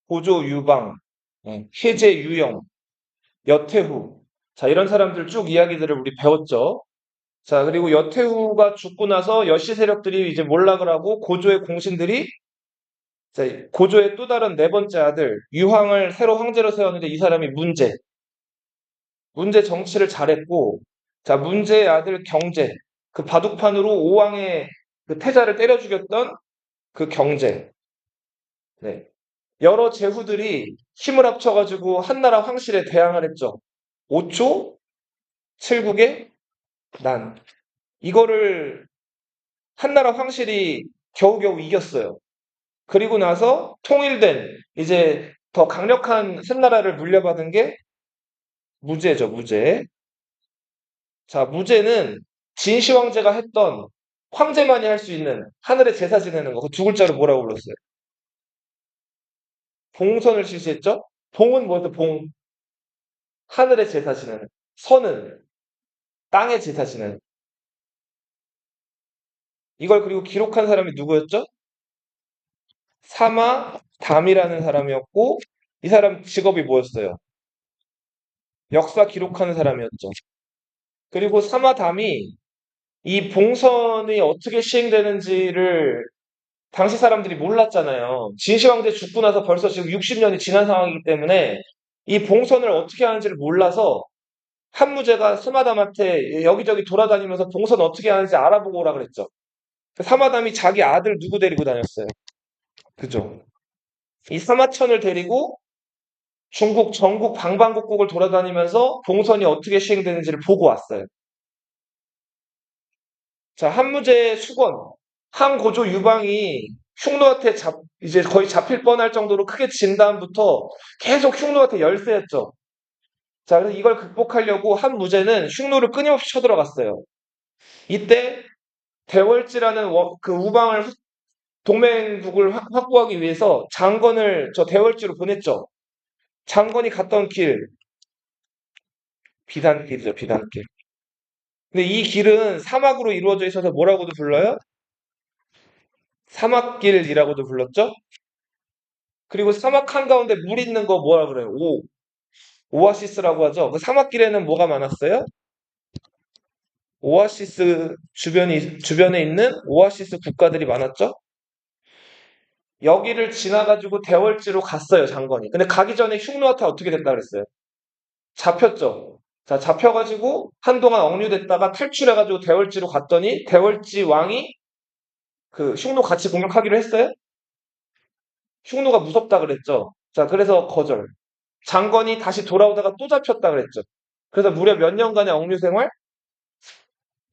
고조 유방, 해제 유영, 여태후. 자, 이런 사람들 쭉 이야기들을 우리 배웠죠. 자, 그리고 여태후가 죽고 나서 여씨 세력들이 이제 몰락을 하고 고조의 공신들이 자, 고조의 또 다른 네 번째 아들 유황을 새로 황제로 세웠는데 이 사람이 문제. 문제 정치를 잘했고 자, 문제의 아들 경제. 그 바둑판으로 오왕의 그 태자를 때려 죽였던 그 경제. 네. 여러 제후들이 힘을 합쳐가지고 한나라 황실에 대항을 했죠. 5초 7국의 난. 이거를 한나라 황실이 겨우겨우 이겼어요. 그리고 나서 통일된 이제 더 강력한 한나라를 물려받은 게 무제죠, 무제. 자, 무제는 진시 황제가 했던 황제만이 할 수 있는 하늘에 제사 지내는 거. 그 두 글자로 뭐라고 불렀어요? 봉선을 실시했죠? 봉은 뭐였어? 봉. 하늘에 제사 지내는. 선은 땅에 제사 지내는. 이걸 그리고 기록한 사람이 누구였죠? 사마담이라는 사람이었고 이 사람 직업이 뭐였어요? 역사 기록하는 사람이었죠. 그리고 사마담이 이 봉선이 어떻게 시행되는지를 당시 사람들이 몰랐잖아요. 진시황제 죽고 나서 벌써 지금 60년이 지난 상황이기 때문에 이 봉선을 어떻게 하는지를 몰라서 한무제가 사마담한테 여기저기 돌아다니면서 봉선 어떻게 하는지 알아보고 오라 그랬죠. 사마담이 자기 아들 누구 데리고 다녔어요. 그죠? 이 사마천을 데리고 중국 전국 방방곡곡을 돌아다니면서 봉선이 어떻게 시행되는지를 보고 왔어요. 자, 한무제 수건, 한고조 유방이 흉노한테 이제 거의 잡힐 뻔할 정도로 크게 진 다음부터 계속 흉노한테 열세였죠. 자, 그래서 이걸 극복하려고 한무제는 흉노를 끊임없이 쳐들어갔어요. 이때 대월지라는 그 우방을 동맹국을 확보하기 위해서 장건을 저 대월지로 보냈죠. 장건이 갔던 길, 비단길이죠, 비단길. 근데 이 길은 사막으로 이루어져 있어서 뭐라고도 불러요? 사막길이라고도 불렀죠? 그리고 사막 한가운데 물 있는 거 뭐라 그래요? 오아시스라고 하죠. 그 사막길에는 뭐가 많았어요? 오아시스 주변에 있는 오아시스 국가들이 많았죠? 여기를 지나가지고 대월지로 갔어요, 장건이. 근데 가기 전에 흉노한테 어떻게 됐다 그랬어요? 잡혔죠. 자, 잡혀가지고 한동안 억류됐다가 탈출해가지고 대월지로 갔더니 대월지 왕이 그 흉노 같이 공격하기로 했어요? 흉노가 무섭다 그랬죠. 자, 그래서 거절. 장건이 다시 돌아오다가 또 잡혔다 그랬죠. 그래서 무려 몇 년간의 억류 생활?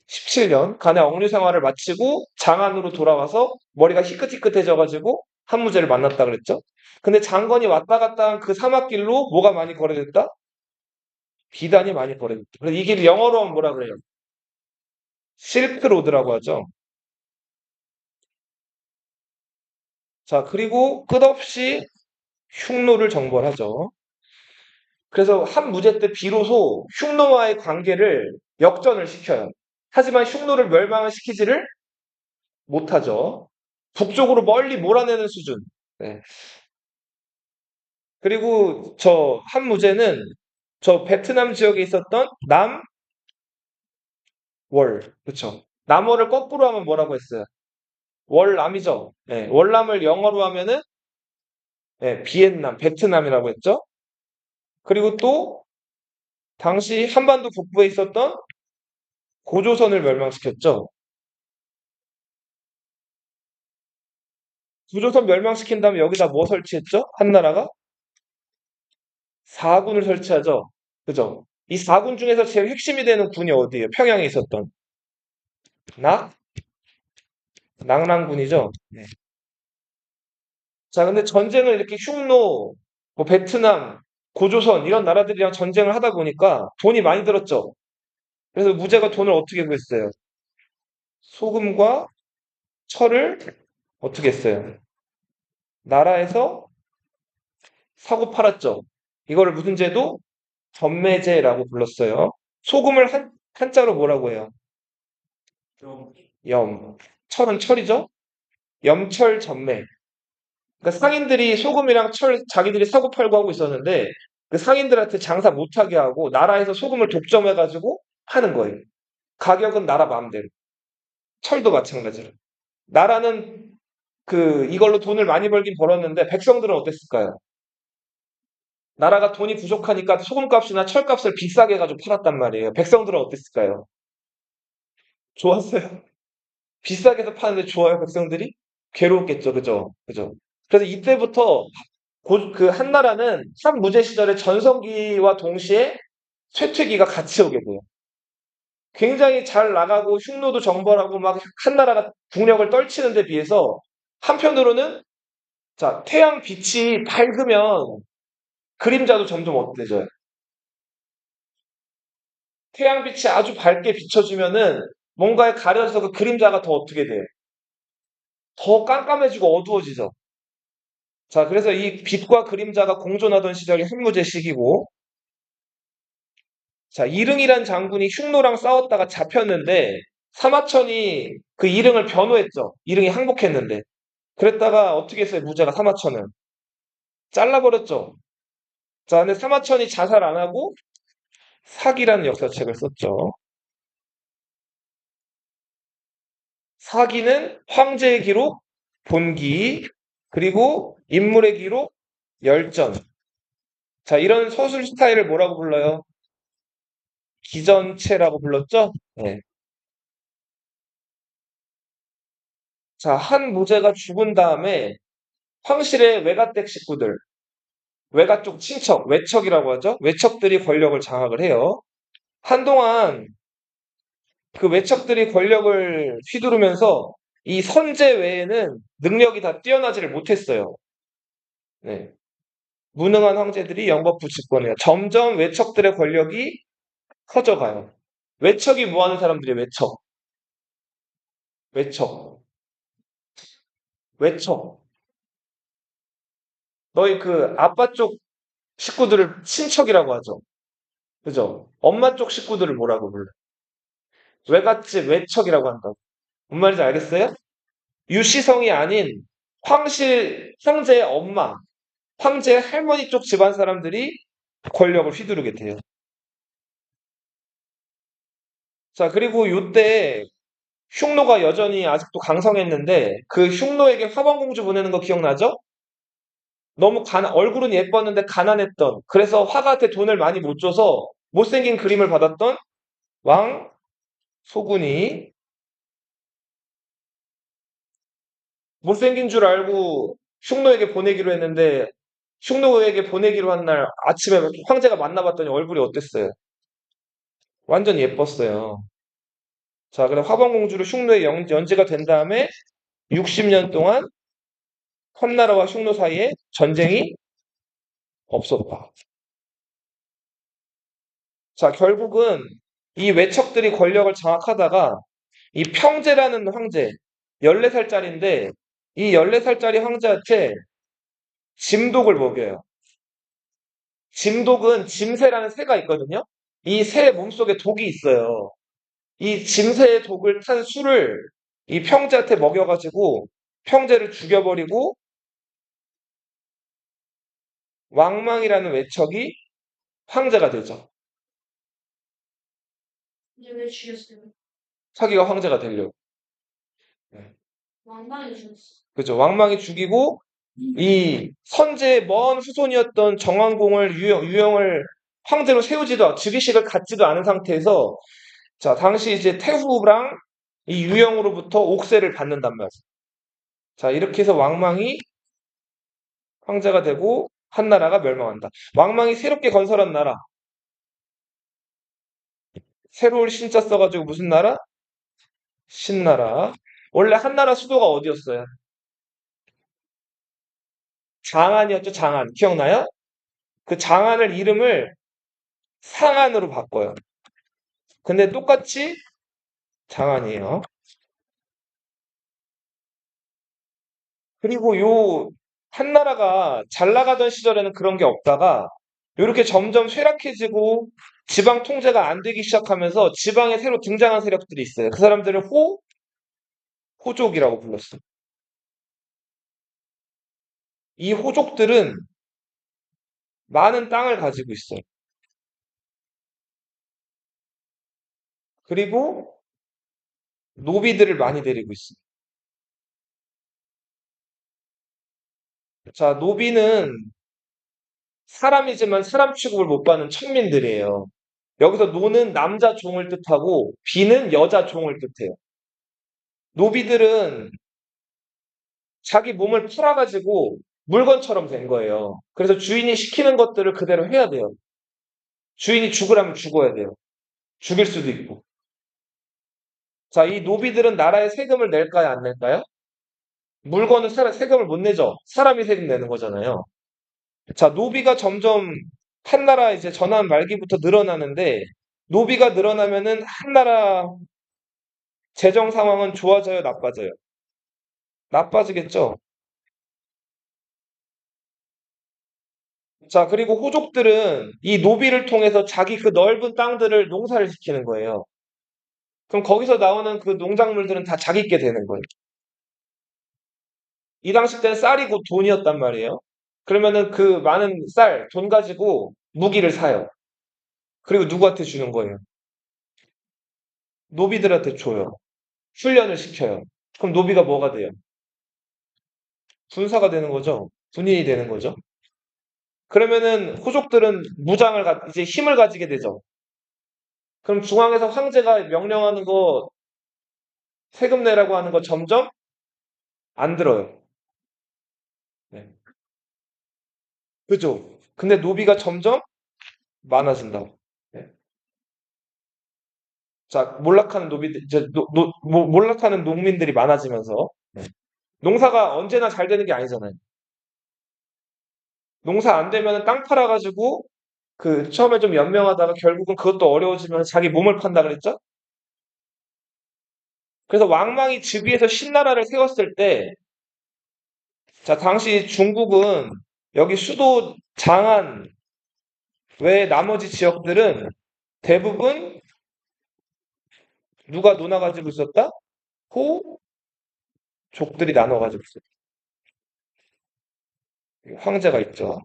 17년간의 억류 생활을 마치고 장안으로 돌아와서 머리가 희끗희끗해져가지고 한무제를 만났다 그랬죠. 근데 장건이 왔다 갔다 한 그 사막길로 뭐가 많이 거래됐다? 비단이 많이 거래됐다. 그래서 이 길 영어로 하면 뭐라 그래요? 실크로드라고 하죠. 자, 그리고 끝없이 흉노를 정벌하죠. 그래서 한무제 때 비로소 흉노와의 관계를 역전을 시켜요. 하지만 흉노를 멸망을 시키지를 못하죠. 북쪽으로 멀리 몰아내는 수준. 네. 그리고 저 한무제는 저 베트남 지역에 있었던 남월, 그렇죠. 남월을 거꾸로 하면 뭐라고 했어요? 월남이죠. 네, 월남을 영어로 하면은 네, 비엔남, 베트남이라고 했죠. 그리고 또 당시 한반도 북부에 있었던 고조선을 멸망시켰죠. 고조선 멸망시킨 다음에 여기다 뭐 설치했죠? 한나라가 사군을 설치하죠. 그죠? 이 사군 중에서 제일 핵심이 되는 군이 어디예요? 평양에 있었던 낙 낙랑군이죠. 네. 자, 근데 전쟁을 이렇게 흉노, 뭐 베트남, 고조선 이런 나라들이랑 전쟁을 하다 보니까 돈이 많이 들었죠. 그래서 무제가 돈을 어떻게 구했어요? 소금과 철을 어떻게 했어요? 나라에서 사고 팔았죠. 이거를 무슨 제도? 전매제라고 불렀어요. 소금을 한자로 뭐라고 해요? 염. 철은 철이죠? 염철 전매. 그러니까 상인들이 소금이랑 철 자기들이 사고 팔고 하고 있었는데 그 상인들한테 장사 못하게 하고 나라에서 소금을 독점해가지고 하는 거예요. 가격은 나라 마음대로. 철도 마찬가지로. 나라는 이걸로 돈을 많이 벌긴 벌었는데 백성들은 어땠을까요? 나라가 돈이 부족하니까 소금값이나 철값을 비싸게 해가지고 팔았단 말이에요. 백성들은 어땠을까요? 좋았어요. 비싸게 해서 파는데 좋아요, 백성들이? 괴로웠겠죠, 그죠? 그죠? 그래서 이때부터 그 한나라는 한무제 시절에 전성기와 동시에 쇠퇴기가 같이 오게 돼요. 굉장히 잘 나가고 흉노도 정벌하고 막 한나라가 국력을 떨치는 데 비해서 한편으로는 자, 태양 빛이 밝으면 그림자도 점점 어때져요. 태양 빛이 아주 밝게 비춰지면은 뭔가에 가려져서 그 그림자가 더 어떻게 돼? 더 깜깜해지고 어두워지죠. 자, 그래서 이 빛과 그림자가 공존하던 시절이 한무제 시기고, 자, 이릉이란 장군이 흉노랑 싸웠다가 잡혔는데, 사마천이 그 이릉을 변호했죠. 이릉이 항복했는데. 그랬다가 어떻게 했어요, 무제가 사마천을? 잘라버렸죠. 자, 근데 사마천이 자살 안 하고 사기라는 역사책을 썼죠. 사기는 황제의 기록, 본기, 그리고 인물의 기록, 열전. 자, 이런 서술 스타일을 뭐라고 불러요? 기전체라고 불렀죠? 네. 자, 한 무제가 죽은 다음에 황실의 외가댁 식구들, 외가 쪽 친척, 외척이라고 하죠? 외척들이 권력을 장악을 해요. 한동안 그 외척들이 권력을 휘두르면서 이 선제 외에는 능력이 다 뛰어나지를 못했어요. 네. 무능한 황제들이 영법부 집권해요. 점점 외척들의 권력이 커져가요. 외척이 뭐 하는 사람들이 외척, 외척, 외척. 너희 그 아빠 쪽 식구들을 친척이라고 하죠. 그죠? 엄마 쪽 식구들을 뭐라고 불러? 외갓집 외척이라고 한다고. 뭔 말인지 알겠어요? 유시성이 아닌 황제의 엄마, 황제의 할머니 쪽 집안 사람들이 권력을 휘두르게 돼요. 자, 그리고 요때 흉노가 여전히 아직도 강성했는데 그 흉노에게 화방공주 보내는 거 기억나죠? 너무 얼굴은 예뻤는데 가난했던, 그래서 화가한테 돈을 많이 못 줘서 못생긴 그림을 받았던 왕 소군이 못생긴 줄 알고 흉노에게 보내기로 했는데 흉노에게 보내기로 한 날 아침에 황제가 만나봤더니 얼굴이 어땠어요? 완전 예뻤어요. 자, 그래 화방공주를 흉노에 연지가 된 다음에 60년 동안 한나라와 흉노 사이에 전쟁이 없었다. 자, 결국은 이 외척들이 권력을 장악하다가 이 평제라는 황제, 14살짜리인데 이 14살짜리 황제한테 짐독을 먹여요. 짐독은 짐새라는 새가 있거든요. 이 새 몸속에 독이 있어요. 이 짐새의 독을 탄 술을 이 평제한테 먹여가지고 평제를 죽여버리고 왕망이라는 외척이 황제가 되죠. 근데 왜 죽였어요? 자기가 황제가 되려고. 네. 왕방이 죽였어. 그죠. 왕망이 죽이고 이 선제의 먼 후손이었던 정왕공을 유영을 황제로 세우지도 즉위식을 갖지도 않은 상태에서 자 당시 이제 태후랑 이 유영으로부터 옥세를 받는단 말이에요. 자 이렇게 해서 왕망이 황제가 되고 한나라가 멸망한다. 왕망이 새롭게 건설한 나라. 새로운 신자 써가지고 무슨 나라? 신나라. 원래 한나라 수도가 어디였어요? 장안이었죠, 장안. 기억나요? 그 장안을 이름을 상안으로 바꿔요. 근데 똑같이 장안이에요. 그리고 요 한나라가 잘 나가던 시절에는 그런 게 없다가 이렇게 점점 쇠락해지고 지방 통제가 안 되기 시작하면서 지방에 새로 등장한 세력들이 있어요. 그 사람들을 호족이라고 불렀어요. 이 호족들은 많은 땅을 가지고 있어요. 그리고 노비들을 많이 데리고 있어요. 자, 노비는 사람이지만 사람 취급을 못 받는 천민들이에요. 여기서 노는 남자 종을 뜻하고 비는 여자 종을 뜻해요. 노비들은 자기 몸을 팔아가지고 물건처럼 된 거예요. 그래서 주인이 시키는 것들을 그대로 해야 돼요. 주인이 죽으라면 죽어야 돼요. 죽일 수도 있고. 자, 이 노비들은 나라에 세금을 낼까요, 안 낼까요? 물건은 세금을 못 내죠. 사람이 세금 내는 거잖아요. 자, 노비가 점점 한나라 이제 전환 말기부터 늘어나는데, 노비가 늘어나면은 한나라 재정 상황은 좋아져요, 나빠져요? 나빠지겠죠? 자, 그리고 호족들은 이 노비를 통해서 자기 그 넓은 땅들을 농사를 시키는 거예요. 그럼 거기서 나오는 그 농작물들은 다 자기 게 되는 거예요. 이 당시 때는 쌀이 곧 돈이었단 말이에요. 그러면은 그 많은 쌀, 돈 가지고 무기를 사요. 그리고 누구한테 주는 거예요? 노비들한테 줘요. 훈련을 시켜요. 그럼 노비가 뭐가 돼요? 군사가 되는 거죠. 군인이 되는 거죠. 그러면은 호족들은 이제 힘을 가지게 되죠. 그럼 중앙에서 황제가 명령하는 거 세금 내라고 하는 거 점점 안 들어요. 네. 그죠? 근데 노비가 점점 많아진다고. 네. 자, 몰락하는 노비들, 이제 몰락하는 농민들이 많아지면서 네. 농사가 언제나 잘 되는 게 아니잖아요. 농사 안 되면 땅 팔아가지고 그 처음에 좀 연명하다가 결국은 그것도 어려워지면 자기 몸을 판다 그랬죠? 그래서 왕망이 즉위해서 신나라를 세웠을 때, 자, 당시 중국은 여기 수도 장안 외 나머지 지역들은 대부분 누가 논아가지고 있었다? 호족들이 나눠가지고 있었다. 황제가 있죠.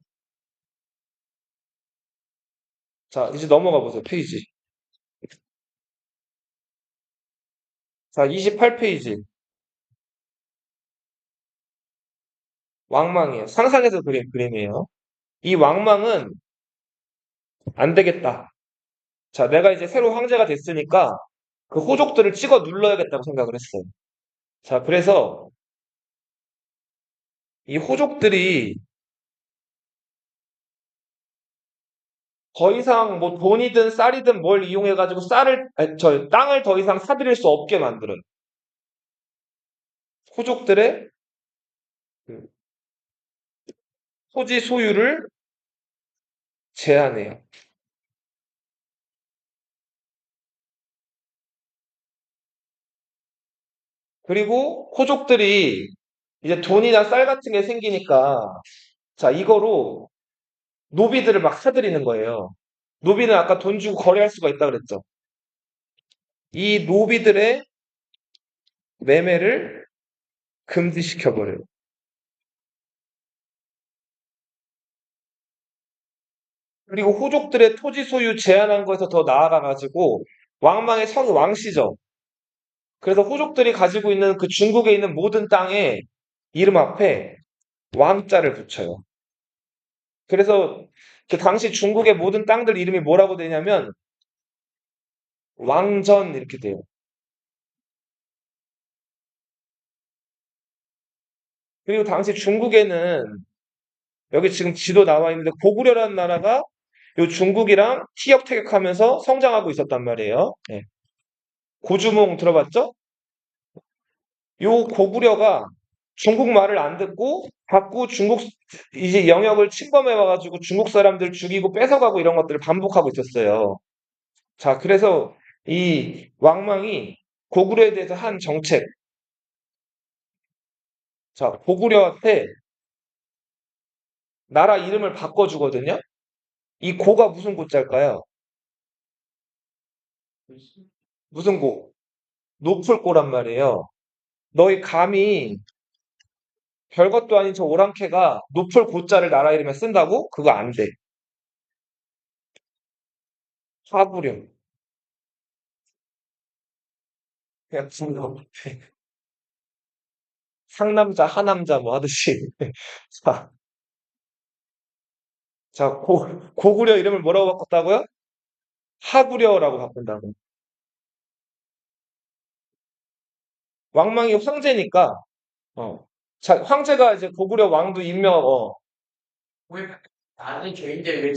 자, 이제 넘어가 보세요. 페이지. 자, 28페이지. 왕망이에요. 상상해서 그린 그림이에요. 이 왕망은 안 되겠다. 자, 내가 이제 새로 황제가 됐으니까 그 호족들을 찍어 눌러야겠다고 생각을 했어요. 자, 그래서 이 호족들이 더 이상 뭐 돈이든 쌀이든 뭘 이용해가지고 땅을 더 이상 사들일 수 없게 만들어요. 호족들의 그 토지 소유를 제한해요. 그리고 호족들이 이제 돈이나 쌀 같은 게 생기니까 자, 이거로 노비들을 막 사들이는 거예요. 노비는 아까 돈 주고 거래할 수가 있다 그랬죠. 이 노비들의 매매를 금지시켜버려요. 그리고 호족들의 토지 소유 제한한 거에서 더 나아가가지고 왕망의 성이 왕씨죠. 그래서 호족들이 가지고 있는 그 중국에 있는 모든 땅에 이름 앞에 왕자를 붙여요. 그래서 그 당시 중국의 모든 땅들 이름이 뭐라고 되냐면 왕전 이렇게 돼요. 그리고 당시 중국에는 여기 지금 지도 나와 있는데 고구려라는 나라가 요 중국이랑 티격태격하면서 성장하고 있었단 말이에요. 예. 고주몽 들어봤죠? 요 고구려가 중국말을 안 듣고 자꾸 중국 이제 영역을 침범해 와가지고 중국 사람들 죽이고 뺏어가고 이런 것들을 반복하고 있었어요. 자, 그래서 이 왕망이 고구려에 대해서 한 정책. 자, 고구려한테 나라 이름을 바꿔주거든요. 이 고가 무슨 고자일까요? 무슨 고? 높을 고란 말이에요. 너희 감히 별것도 아닌 저 오랑캐가 높을 고자를 나라 이름에 쓴다고? 그거 안 돼. 하구려. 그냥 진짜 상남자, 하남자 뭐 하듯이. 자, 자, 고구려 이름을 뭐라고 바꿨다고요? 하구려라고 바꾼다고. 왕망이 황제니까, 어. 자, 황제가 이제 고구려 왕도 왜 나는 개인데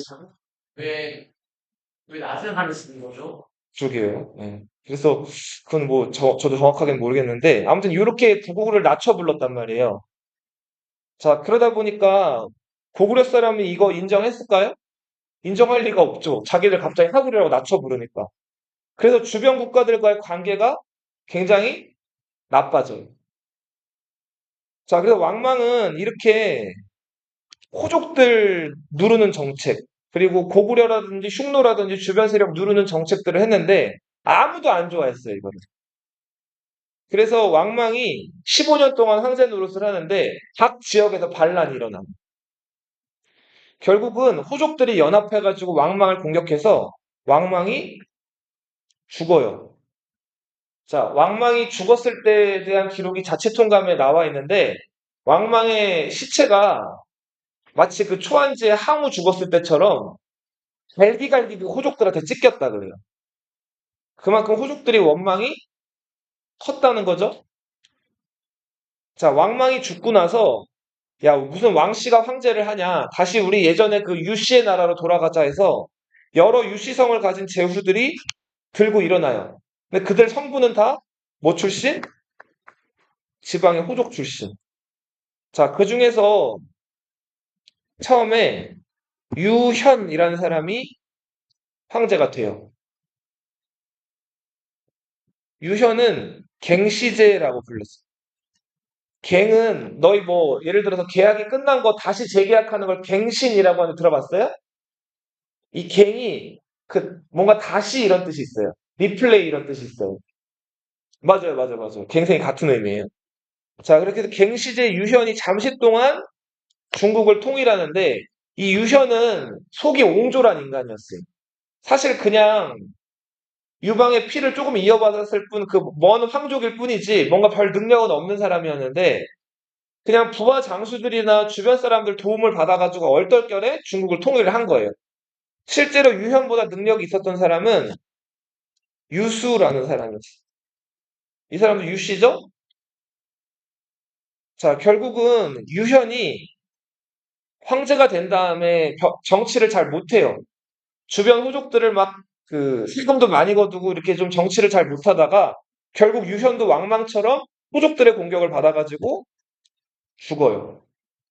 왜 낯을 하는 쓰는 거죠? 그러게요. 예. 그래서, 그건 뭐, 저도 정확하게는 모르겠는데, 아무튼 이렇게 고구려를 낮춰 불렀단 말이에요. 자, 그러다 보니까, 고구려 사람이 이거 인정했을까요? 인정할 리가 없죠. 자기들 갑자기 하구려라고 낮춰 부르니까. 그래서 주변 국가들과의 관계가 굉장히 나빠져요. 자, 그래서 왕망은 이렇게 호족들 누르는 정책, 그리고 고구려라든지 흉노라든지 주변 세력 누르는 정책들을 했는데 아무도 안 좋아했어요, 이거를. 그래서 왕망이 15년 동안 황제 노릇을 하는데 각 지역에서 반란이 일어나. 결국은 호족들이 연합해가지고 왕망을 공격해서 왕망이 죽어요. 자, 왕망이 죽었을 때에 대한 기록이 자치통감에 나와 있는데 왕망의 시체가 마치 그 초안지에 항우 죽었을 때처럼 갈기갈기 그 호족들한테 찢겼다 그래요. 그만큼 호족들이 원망이 컸다는 거죠. 자, 왕망이 죽고 나서 야, 무슨 왕씨가 황제를 하냐? 다시 우리 예전에 그 유씨의 나라로 돌아가자 해서 여러 유씨성을 가진 제후들이 들고 일어나요. 근데 그들 성부는 다 뭐 출신? 지방의 호족 출신. 자, 그 중에서 처음에 유현이라는 사람이 황제가 돼요. 유현은 갱시제라고 불렀어요. 갱은 너희 뭐 예를 들어서 계약이 끝난 거 다시 재계약하는 걸 갱신이라고 하는 거 들어봤어요? 이 갱이 그 뭔가 다시 이런 뜻이 있어요. 리플레이 이런 뜻이 있어요. 맞아요, 맞아요, 맞아요. 갱생이 같은 의미예요. 자, 그렇게 해서 갱시제 유현이 잠시 동안 중국을 통일하는데 이 유현은 속이 옹졸한 인간이었어요. 사실 그냥 유방의 피를 조금 이어받았을 뿐 그 먼 황족일 뿐이지 뭔가 별 능력은 없는 사람이었는데 그냥 부하 장수들이나 주변 사람들 도움을 받아가지고 얼떨결에 중국을 통일을 한 거예요. 실제로 유현보다 능력이 있었던 사람은 유수라는 사람이었어요. 이 사람도 유씨죠? 자, 결국은 유현이 황제가 된 다음에 정치를 잘 못해요. 주변 호족들을 막 그 세금도 많이 거두고 이렇게 좀 정치를 잘 못하다가 결국 유현도 왕망처럼 호족들의 공격을 받아가지고 죽어요.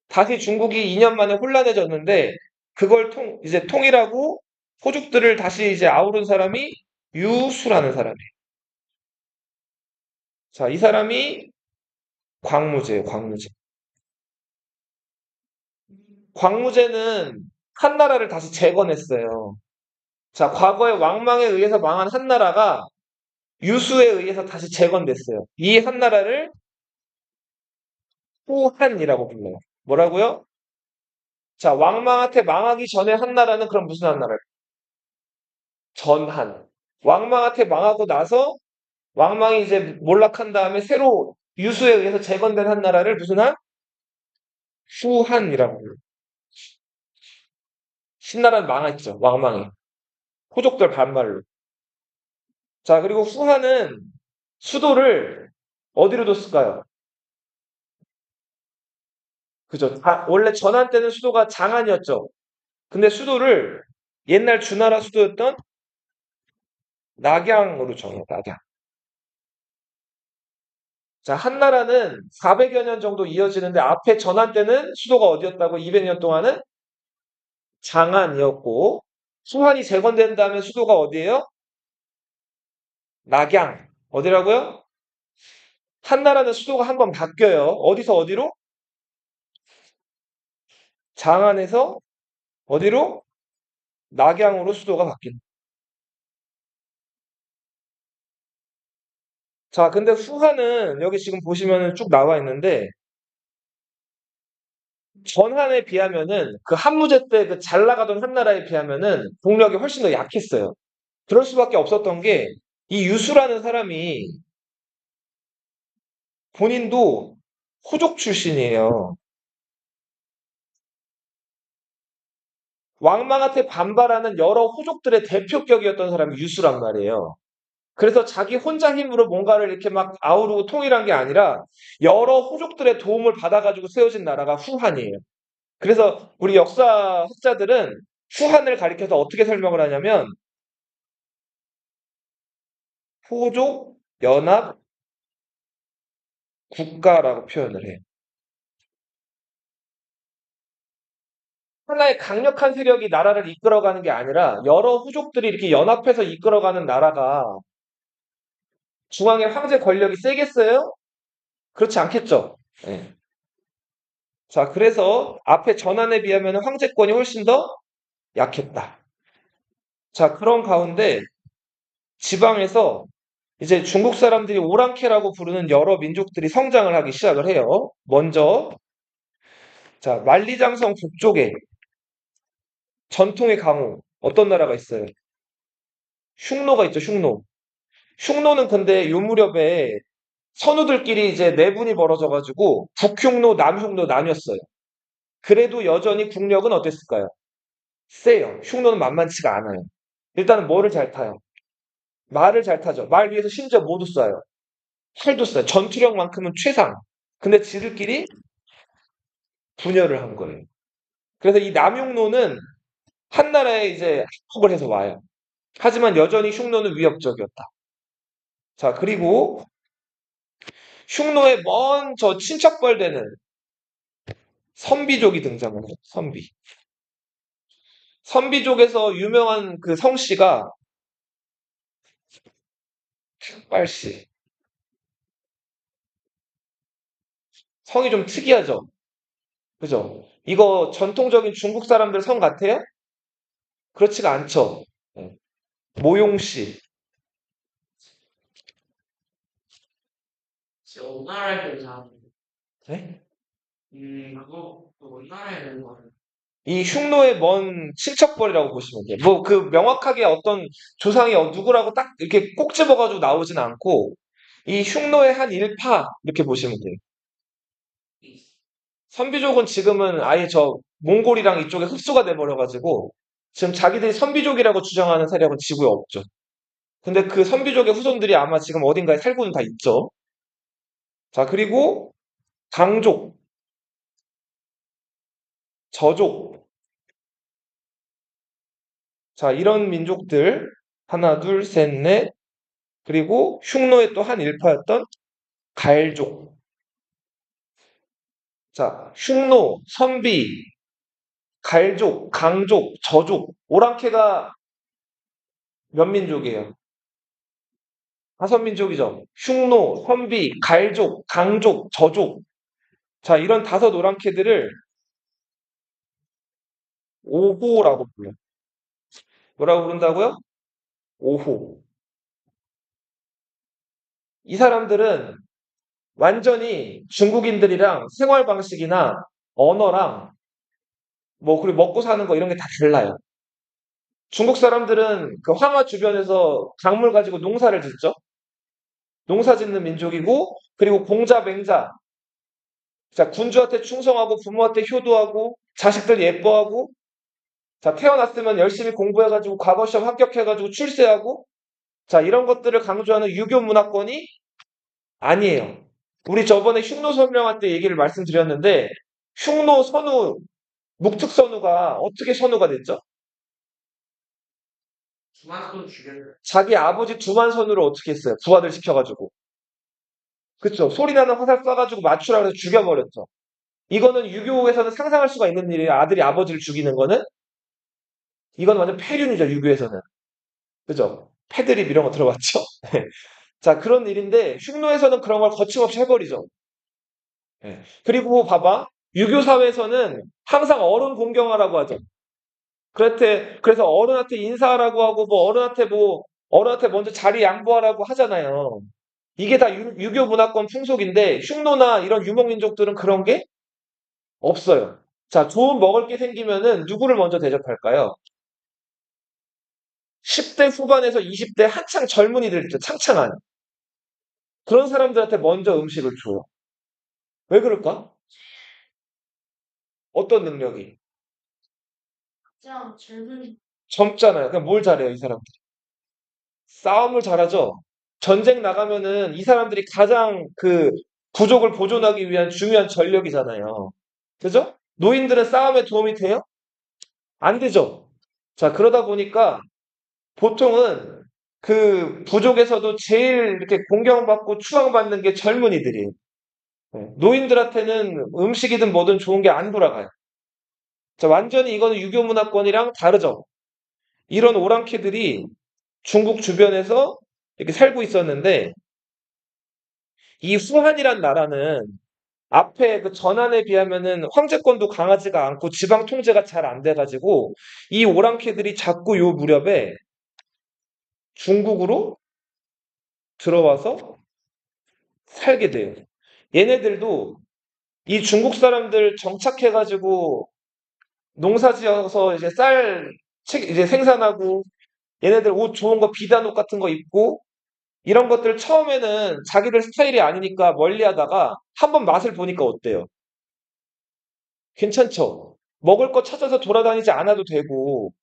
다시 중국이 2년 만에 혼란해졌는데 그걸 이제 통일하고 호족들을 다시 이제 아우른 사람이 유수라는 사람이에요. 자, 이 사람이 광무제예요, 광무제. 광무제는 한나라를 다시 재건했어요. 자, 과거에 왕망에 의해서 망한 한나라가 유수에 의해서 다시 재건됐어요. 이 한나라를 후한이라고 불러요. 뭐라고요? 자, 왕망한테 망하기 전에 한나라는 그럼 무슨 한나라예요? 전한. 왕망한테 망하고 나서 왕망이 이제 몰락한 다음에 새로 유수에 의해서 재건된 한나라를 무슨 한? 후한이라고 불러요. 신나라는 망했죠. 왕망이. 호족들 반말로. 자, 그리고 후한은 수도를 어디로 뒀을까요? 그죠. 원래 전한 때는 수도가 장안이었죠. 근데 수도를 옛날 주나라 수도였던 낙양으로 정해요. 낙양. 자, 한나라는 400여 년 정도 이어지는데 앞에 전한 때는 수도가 어디였다고 200년 동안은 장안이었고 수한이 재건된 다음에 수도가 어디예요? 낙양. 어디라고요? 한나라는 수도가 한 번 바뀌어요. 어디서 어디로? 장안에서 어디로? 낙양으로 수도가 바뀐다. 자, 근데 후한은 여기 지금 보시면 쭉 나와 있는데 전한에 비하면은 그 한무제 때 그 잘 나가던 한나라에 비하면은 국력이 훨씬 더 약했어요. 그럴 수밖에 없었던 게 이 유수라는 사람이 본인도 호족 출신이에요. 왕망한테 반발하는 여러 호족들의 대표격이었던 사람이 유수란 말이에요. 그래서 자기 혼자 힘으로 뭔가를 이렇게 막 아우르고 통일한 게 아니라 여러 호족들의 도움을 받아가지고 세워진 나라가 후한이에요. 그래서 우리 역사 학자들은 후한을 가리켜서 어떻게 설명을 하냐면 호족 연합 국가라고 표현을 해요. 하나의 강력한 세력이 나라를 이끌어가는 게 아니라 여러 후족들이 이렇게 연합해서 이끌어가는 나라가 중앙의 황제 권력이 세겠어요? 그렇지 않겠죠. 예. 자, 그래서 앞에 전환에 비하면 황제권이 훨씬 더 약했다. 자, 그런 가운데 지방에서 이제 중국 사람들이 오랑캐라고 부르는 여러 민족들이 성장을 하기 시작을 해요. 먼저, 자, 만리장성 북쪽에 전통의 강호, 어떤 나라가 있어요? 흉노가 있죠, 흉노. 흉노는 근데 요 무렵에 선우들끼리 이제 내분이 벌어져가지고 북흉노, 남흉노 나뉘었어요. 그래도 여전히 국력은 어땠을까요? 세요. 흉노는 만만치가 않아요. 일단은 뭐를 잘 타요? 말을 잘 타죠. 말 위에서 심지어 모두 쏴요. 활도 쏴요. 전투력만큼은 최상. 근데 지들끼리 분열을 한 거예요. 그래서 이 남흉노는 한나라에 이제 합복을 해서 와요. 하지만 여전히 흉노는 위협적이었다. 자, 그리고 흉노의 먼 저 친척벌 되는 선비족이 등장을 해요. 선비. 선비족에서 유명한 그 성씨가 탁발씨. 성이 좀 특이하죠? 그죠? 이거 전통적인 중국 사람들 성 같아요? 그렇지가 않죠. 네. 모용씨. 진짜 원나라에 있는 사람. 네? 그거 원나라에 있는 거는. 이 흉노의 먼 친척벌이라고 보시면 돼요. 뭐 그 명확하게 어떤 조상이 누구라고 딱 이렇게 꼭 집어가지고 나오진 않고 이 흉노의 한 일파 이렇게 보시면 돼요. 선비족은 지금은 아예 저 몽골이랑 이쪽에 흡수가 돼버려가지고 지금 자기들이 선비족이라고 주장하는 세력은 지구에 없죠. 근데 그 선비족의 후손들이 아마 지금 어딘가에 살고는 다 있죠. 자, 그리고 강족, 저족. 자, 이런 민족들 하나, 둘, 셋, 넷. 그리고 흉노의 또 한 일파였던 갈족. 자, 흉노, 선비, 갈족, 강족, 저족. 오랑캐가 몇 민족이에요? 다섯 민족이죠. 흉노, 선비, 갈족, 강족, 저족. 자, 이런 다섯 오랑캐들을 오호라고 불러요. 뭐라고 부른다고요? 오호. 이 사람들은 완전히 중국인들이랑 생활 방식이나 언어랑 뭐 그리고 먹고 사는 거 이런 게 다 달라요. 중국 사람들은 그 황하 주변에서 작물 가지고 농사를 짓죠. 농사 짓는 민족이고 그리고 공자 맹자. 자, 군주한테 충성하고 부모한테 효도하고 자식들 예뻐하고 자, 태어났으면 열심히 공부해가지고 과거 시험 합격해가지고 출세하고 자, 이런 것들을 강조하는 유교 문화권이 아니에요. 우리 저번에 흉노 설명할 때 얘기를 말씀드렸는데 흉노 선우 묵특선우가 어떻게 선우가 됐죠? 주만손 죽였어요. 자기 아버지 두만선우를 어떻게 했어요? 부하들 시켜가지고. 그쵸? 소리나는 화살 쏴가지고 맞추라고 해서 죽여버렸죠. 이거는 유교에서는 상상할 수가 있는 일이에요. 아들이 아버지를 죽이는 거는. 이건 완전 폐륜이죠, 유교에서는. 그죠? 패드립 이런 거 들어봤죠? 자, 그런 일인데 흉노에서는 그런 걸 거침없이 해버리죠. 예. 그리고 봐봐. 유교 사회에서는 항상 어른 공경하라고 하죠. 그래서 어른한테 인사하라고 하고 어른한테 먼저 자리 양보하라고 하잖아요. 이게 다 유교 문화권 풍속인데 흉노나 이런 유목민족들은 그런 게 없어요. 자, 좋은 먹을 게 생기면은 누구를 먼저 대접할까요? 10대 후반에서 20대 한창 젊은이들 있죠. 창창한. 그런 사람들한테 먼저 음식을 줘요. 왜 그럴까? 어떤 능력이? 가장 젊은 젊잖아요. 그럼 뭘 잘해요, 이 사람들? 싸움을 잘하죠. 전쟁 나가면은 이 사람들이 가장 그 부족을 보존하기 위한 중요한 전력이잖아요. 그죠? 노인들은 싸움에 도움이 돼요? 안 되죠. 자, 그러다 보니까 보통은 그 부족에서도 제일 이렇게 공경받고 추앙받는 게 젊은이들이에요. 네. 노인들한테는 음식이든 뭐든 좋은 게 안 돌아가요. 자, 완전히 이거는 유교 문화권이랑 다르죠. 이런 오랑캐들이 중국 주변에서 이렇게 살고 있었는데 이 후한이란 나라는 앞에 그 전한에 비하면은 황제권도 강하지가 않고 지방 통제가 잘 안 돼가지고 이 오랑캐들이 자꾸 요 무렵에 중국으로 들어와서 살게 돼요. 얘네들도 이 중국 사람들 정착해가지고 농사 지어서 이제 이제 생산하고 얘네들 옷 좋은 거 비단 옷 같은 거 입고 이런 것들 처음에는 자기들 스타일이 아니니까 멀리 하다가 한번 맛을 보니까 어때요? 괜찮죠? 먹을 거 찾아서 돌아다니지 않아도 되고,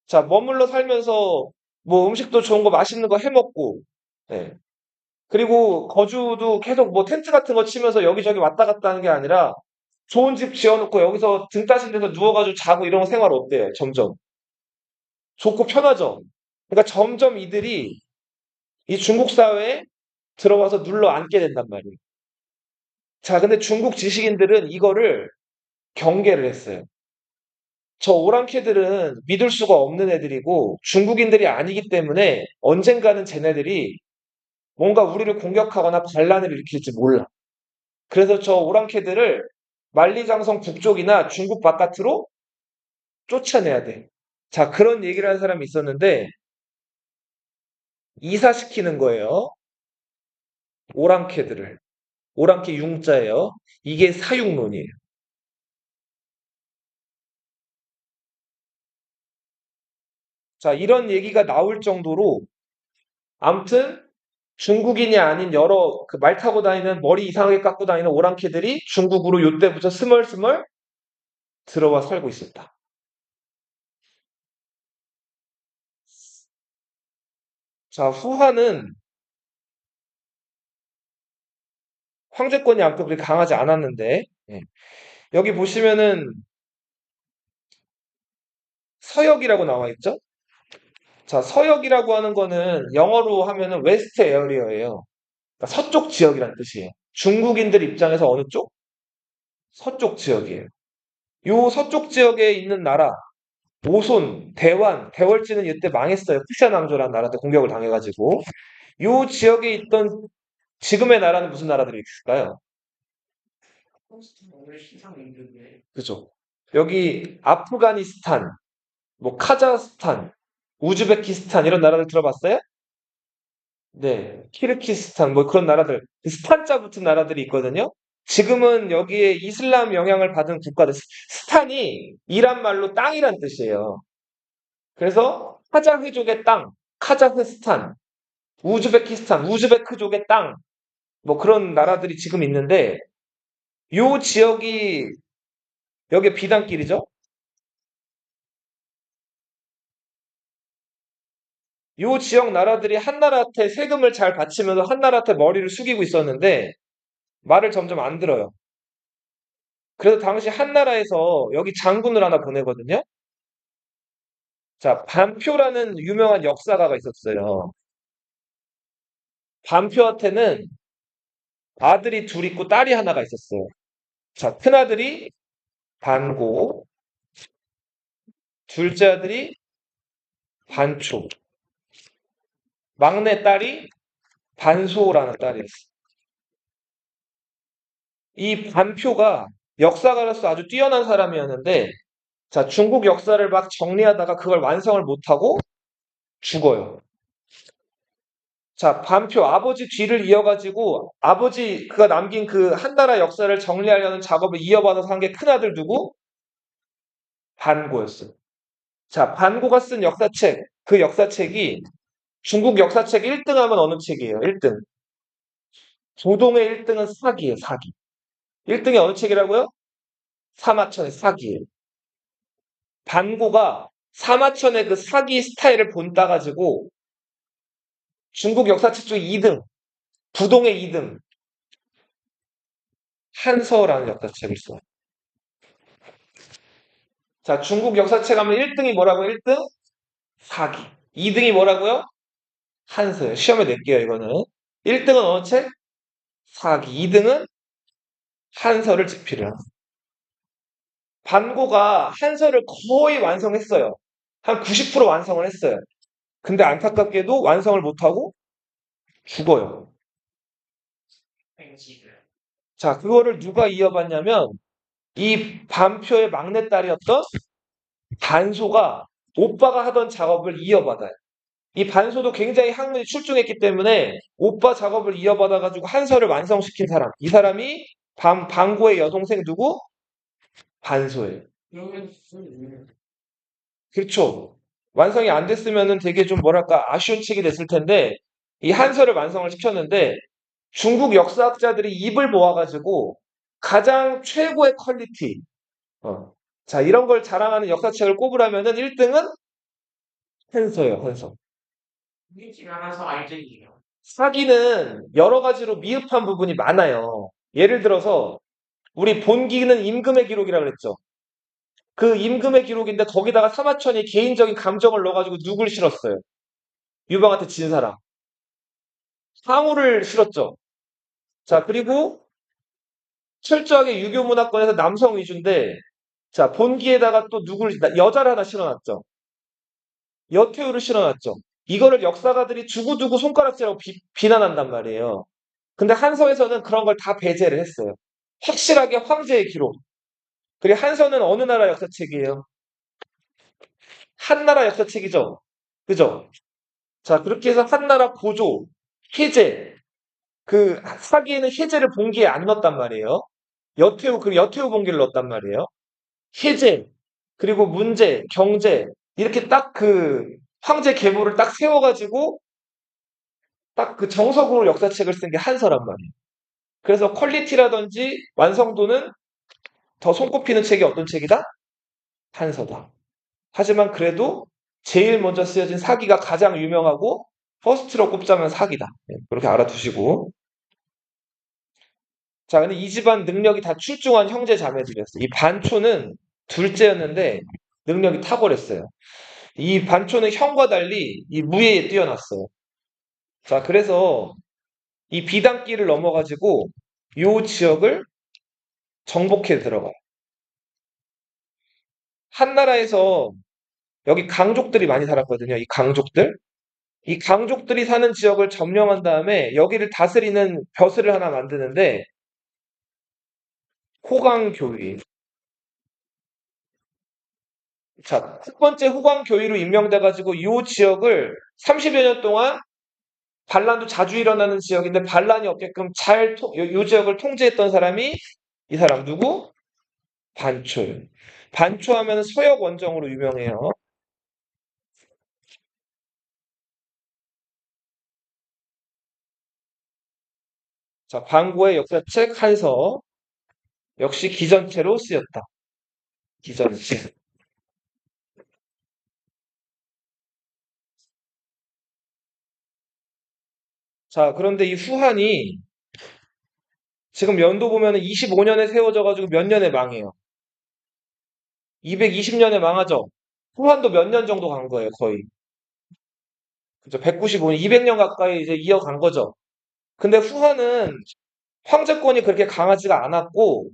자, 머물러 살면서 뭐 음식도 좋은 거 맛있는 거 해 먹고, 네. 그리고 거주도 계속 뭐 텐트 같은 거 치면서 여기저기 왔다 갔다 하는 게 아니라 좋은 집 지어놓고 여기서 등 따신 데서 누워가지고 자고 이런 생활 어때요? 점점. 좋고 편하죠? 그러니까 점점 이들이 이 중국 사회에 들어와서 눌러 앉게 된단 말이에요. 자, 근데 중국 지식인들은 이거를 경계를 했어요. 저 오랑캐들은 믿을 수가 없는 애들이고 중국인들이 아니기 때문에 언젠가는 쟤네들이 뭔가 우리를 공격하거나 반란을 일으킬지 몰라. 그래서 저 오랑캐들을 만리장성 북쪽이나 중국 바깥으로 쫓아내야 돼. 자, 그런 얘기를 한 사람이 있었는데 이사시키는 거예요. 오랑캐들을. 오랑캐 융자예요. 이게 사육론이에요. 자, 이런 얘기가 나올 정도로 아무튼 중국인이 아닌 여러 그 말 타고 다니는 머리 이상하게 깎고 다니는 오랑캐들이 중국으로 요때부터 스멀스멀 들어와 살고 있었다. 자, 후한은 황제권이 아무튼 그렇게 강하지 않았는데 예. 여기 보시면은 서역이라고 나와 있죠? 자, 서역이라고 하는 거는 영어로 하면은 웨스트 에어리어예요. 그러니까 서쪽 지역이란 뜻이에요. 중국인들 입장에서 어느 쪽? 서쪽 지역이에요. 요 서쪽 지역에 있는 나라, 오손, 대환, 대월지는 이때 망했어요. 크시안 왕조라는 나라한테 공격을 당해가지고. 요 지역에 있던 지금의 나라는 무슨 나라들이 있을까요? 오늘 시상 있는데. 그죠? 여기 아프가니스탄, 뭐 카자흐스탄, 우즈베키스탄 이런 나라들 들어봤어요? 네, 키르키스탄 뭐 그런 나라들, 그 스탄자 붙은 나라들이 있거든요. 지금은 여기에 이슬람 영향을 받은 국가들, 스탄이 이란 말로 땅이란 뜻이에요. 그래서 카자흐족의 땅, 카자흐스탄, 우즈베키스탄, 우즈베크족의 땅, 뭐 그런 나라들이 지금 있는데 요 지역이 여기 비단길이죠. 요 지역 나라들이 한나라한테 세금을 잘 바치면서 한나라한테 머리를 숙이고 있었는데 말을 점점 안 들어요. 그래서 당시 한나라에서 여기 장군을 하나 보내거든요. 자, 반표라는 유명한 역사가가 있었어요. 반표한테는 아들이 둘 있고 딸이 하나가 있었어요. 자, 큰아들이 반고, 둘째 아들이 반초, 막내 딸이 반소라는 딸이었어요. 이 반표가 역사가로서 아주 뛰어난 사람이었는데, 자, 중국 역사를 막 정리하다가 그걸 완성을 못하고 죽어요. 자, 반표 아버지 뒤를 이어가지고 아버지 그가 남긴 그 한나라 역사를 정리하려는 작업을 이어받아서 한 게 큰아들 누구? 반고였어요. 자, 반고가 쓴 역사책, 그 역사책이 중국 역사책 1등 하면 어느 책이에요? 1등. 조동의 1등은 사기예요, 사기. 1등이 어느 책이라고요? 사마천의 사기예요. 반고가 사마천의 그 사기 스타일을 본따가지고 중국 역사책 중 2등, 부동의 2등, 한서라는 역사책을 써요. 자, 중국 역사책 하면 1등이 뭐라고요? 1등? 사기. 2등이 뭐라고요? 한서예요. 시험에 낼게요, 이거는. 1등은 어느 책? 사기. 2등은 한서를 집필을 합니다. 반고가 한서를 거의 완성했어요. 한 90% 완성을 했어요. 근데 안타깝게도 완성을 못하고 죽어요. 팽지를. 자, 그거를 누가 이어받냐면 이 반표의 막내딸이었던 반소가 오빠가 하던 작업을 이어받아요. 이 반소도 굉장히 학문이 출중했기 때문에 오빠 작업을 이어받아가지고 한서를 완성시킨 사람. 이 사람이 반고의 여동생 누구? 반소예요. 그러면 무슨 그렇죠. 완성이 안 됐으면은 되게 좀 뭐랄까 아쉬운 책이 됐을 텐데 이 한서를 완성을 시켰는데 중국 역사학자들이 입을 모아가지고 가장 최고의 퀄리티, 자 이런 걸 자랑하는 역사책을 꼽으라면은 1등은 한서예요, 한서. 분위기가 알아서 알쟁이에요. 사기는 여러 가지로 미흡한 부분이 많아요. 예를 들어서 우리 본기는 임금의 기록이라고 그랬죠. 그 임금의 기록인데 거기다가 사마천이 개인적인 감정을 넣어가지고 누굴 실었어요? 유방한테 진 사람. 상우를 실었죠. 자, 그리고 철저하게 유교 문화권에서 남성 위주인데, 자, 본기에다가 또 여자를 하나 실어놨죠. 여태우를 실어놨죠. 이거를 역사가들이 두고두고 손가락질하고 비난한단 말이에요. 근데 한서에서는 그런 걸 다 배제를 했어요. 확실하게 황제의 기록. 그리고 한서는 어느 나라 역사책이에요? 한나라 역사책이죠. 그죠? 자, 그렇게 해서 한나라 고조, 해제, 그 사기에는 해제를 본기에 안 넣었단 말이에요. 그리고 여태우 본기를 넣었단 말이에요. 해제, 그리고 문제, 경제, 이렇게 딱 그 황제 계보를 딱 세워가지고 딱 그 정석으로 역사책을 쓴 게 한서란 말이에요. 그래서 퀄리티라든지 완성도는 더 손꼽히는 책이 어떤 책이다? 한서다. 하지만 그래도 제일 먼저 쓰여진 사기가 가장 유명하고 퍼스트로 꼽자면 사기다. 그렇게 알아두시고. 자, 근데 이 집안 능력이 다 출중한 형제 자매들이었어요. 이 반초는 둘째였는데 능력이 탁월했어요. 이 반초는 형과 달리 이 무예에 뛰어났어요. 자, 그래서 이 비단길을 넘어가지고 요 지역을 정복해 들어가요. 한나라에서 여기 강족들이 많이 살았거든요. 이 강족들. 이 강족들이 사는 지역을 점령한 다음에 여기를 다스리는 벼슬을 하나 만드는데 호강교위. 자, 첫 번째 호강교위로 임명돼가지고 이 지역을 30여 년 동안 반란도 자주 일어나는 지역인데 반란이 없게끔 요 지역을 통제했던 사람이 이 사람 누구? 반초예요. 반초하면 서역 원정으로 유명해요. 자, 반고의 역사책 한서 역시 기전체로 쓰였다. 기전체. 자, 그런데 이 후한이 지금 연도 보면은 25년에 세워져 가지고 몇 년에 망해요. 220년에 망하죠. 후한도 몇 년 정도 간 거예요, 거의. 그죠? 195년, 200년 가까이 이제 이어간 거죠. 근데 후한은 황제권이 그렇게 강하지가 않았고,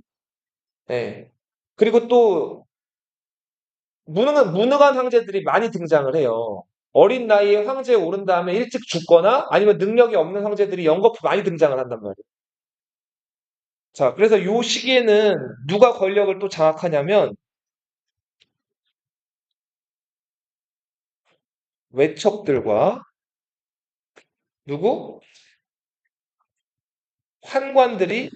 예. 그리고 또 무능한 황제들이 많이 등장을 해요. 어린 나이에 황제에 오른 다음에 일찍 죽거나 아니면 능력이 없는 황제들이 연거푸 많이 등장을 한단 말이에요. 자, 그래서 요 시기에는 누가 권력을 또 장악하냐면 외척들과 누구? 환관들이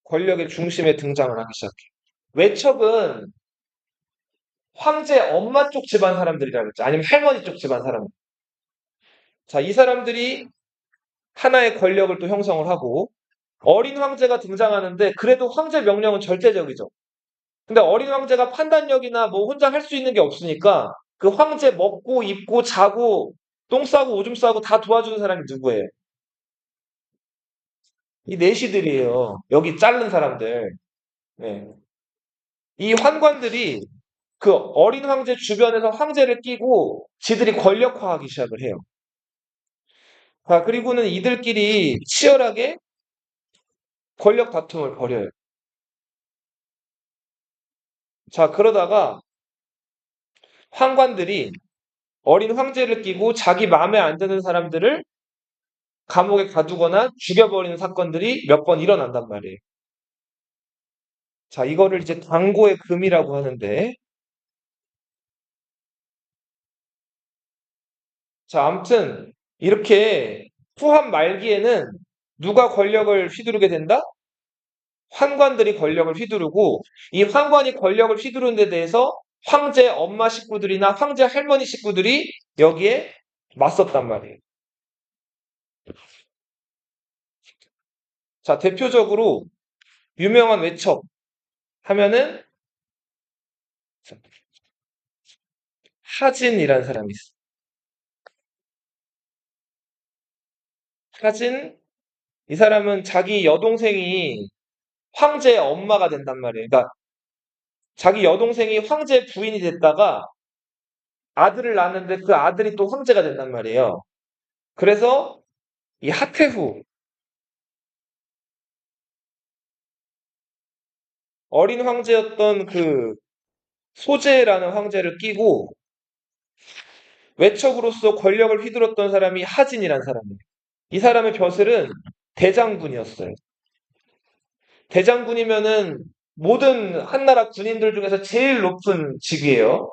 권력의 중심에 등장을 하기 시작해. 외척은 황제 엄마 쪽 집안 사람들이라 그랬죠. 아니면 할머니 쪽 집안 사람들. 자, 이 사람들이 하나의 권력을 또 형성을 하고 어린 황제가 등장하는데 그래도 황제 명령은 절대적이죠. 근데 어린 황제가 판단력이나 뭐 혼자 할 수 있는 게 없으니까 그 황제 먹고 입고 자고 똥 싸고 오줌 싸고 다 도와주는 사람이 누구예요? 이 내시들이에요. 여기 자른 사람들. 네. 이 환관들이 그 어린 황제 주변에서 황제를 끼고 지들이 권력화하기 시작을 해요. 자, 그리고는 이들끼리 치열하게 권력 다툼을 벌여요. 자, 그러다가 황관들이 어린 황제를 끼고 자기 마음에 안 드는 사람들을 감옥에 가두거나 죽여버리는 사건들이 몇 번 일어난단 말이에요. 자, 이거를 이제 당고의 금이라고 하는데, 자, 아무튼 이렇게 후한 말기에는 누가 권력을 휘두르게 된다? 환관들이 권력을 휘두르고 이 환관이 권력을 휘두르는 데 대해서 황제 엄마 식구들이나 황제 할머니 식구들이 여기에 맞섰단 말이에요. 자, 대표적으로 유명한 외척 하면은 하진이라는 사람이 있어. 하진, 이 사람은 자기 여동생이 황제의 엄마가 된단 말이에요. 그러니까 자기 여동생이 황제 부인이 됐다가 아들을 낳았는데 그 아들이 또 황제가 된단 말이에요. 그래서 이 하태후, 어린 황제였던 그 소재라는 황제를 끼고 외척으로서 권력을 휘둘렀던 사람이 하진이라는 사람이에요. 이 사람의 벼슬은 대장군이었어요. 대장군이면은 모든 한나라 군인들 중에서 제일 높은 직위예요.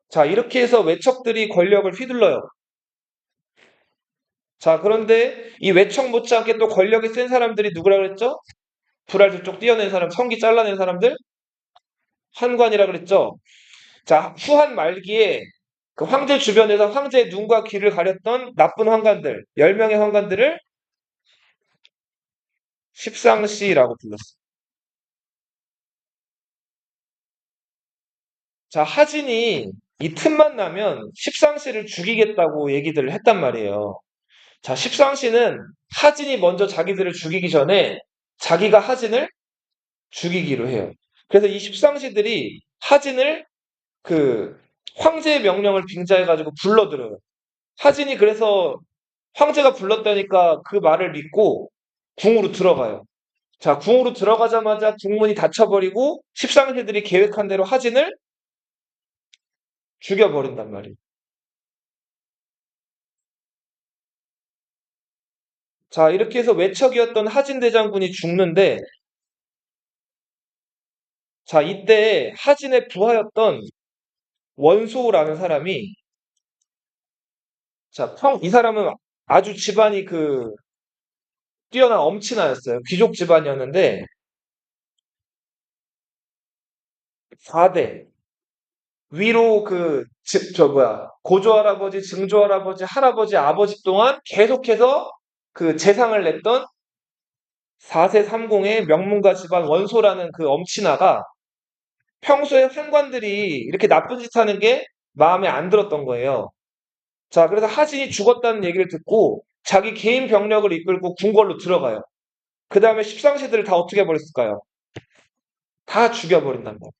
자, 이렇게 해서 외척들이 권력을 휘둘러요. 자, 그런데 이 외척 못지않게 또 권력이 센 사람들이 누구라 그랬죠? 불알 저쪽 띄어낸 사람, 성기 잘라낸 사람들? 환관이라 그랬죠? 자, 후한 말기에 그 황제 주변에서 황제의 눈과 귀를 가렸던 나쁜 환관들, 10명의 환관들을 십상시라고 불렀어요. 자, 하진이 이 틈만 나면 십상시를 죽이겠다고 얘기들을 했단 말이에요. 자, 십상시는 하진이 먼저 자기들을 죽이기 전에 자기가 하진을 죽이기로 해요. 그래서 이 십상시들이 하진을 그 황제의 명령을 빙자해가지고 불러들어요. 하진이 그래서 황제가 불렀다니까 그 말을 믿고 궁으로 들어가요. 자, 궁으로 들어가자마자 궁문이 닫혀버리고 십상시들이 계획한 대로 하진을 죽여버린단 말이에요. 자, 이렇게 해서 외척이었던 하진 대장군이 죽는데, 자, 이때 하진의 부하였던 원소라는 사람이, 자, 이 사람은 아주 집안이 그 뛰어난 엄친아였어요. 귀족 집안이었는데, 4대 위로 고조할아버지, 증조할아버지, 할아버지, 아버지 동안 계속해서 그 재상을 냈던 4세 30의 명문가 집안 원소라는 그 엄친아가 평소에 환관들이 이렇게 나쁜 짓 하는 게 마음에 안 들었던 거예요. 자, 그래서 하진이 죽었다는 얘기를 듣고 자기 개인 병력을 이끌고 궁궐로 들어가요. 그 다음에 십상시들을 다 어떻게 해버렸을까요? 다 죽여버린단 말이에요.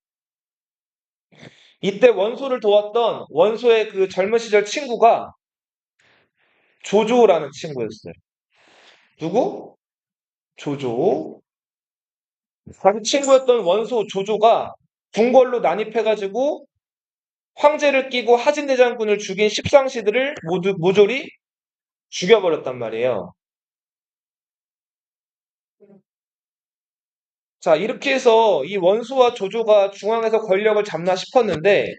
이때 원소를 도왔던 원소의 그 젊은 시절 친구가 조조라는 친구였어요. 누구? 조조. 자기 친구였던 원소 조조가 궁궐로 난입해가지고 황제를 끼고 하진대장군을 죽인 십상시들을 모두 모조리 죽여버렸단 말이에요. 자, 이렇게 해서 이 원소와 조조가 중앙에서 권력을 잡나 싶었는데,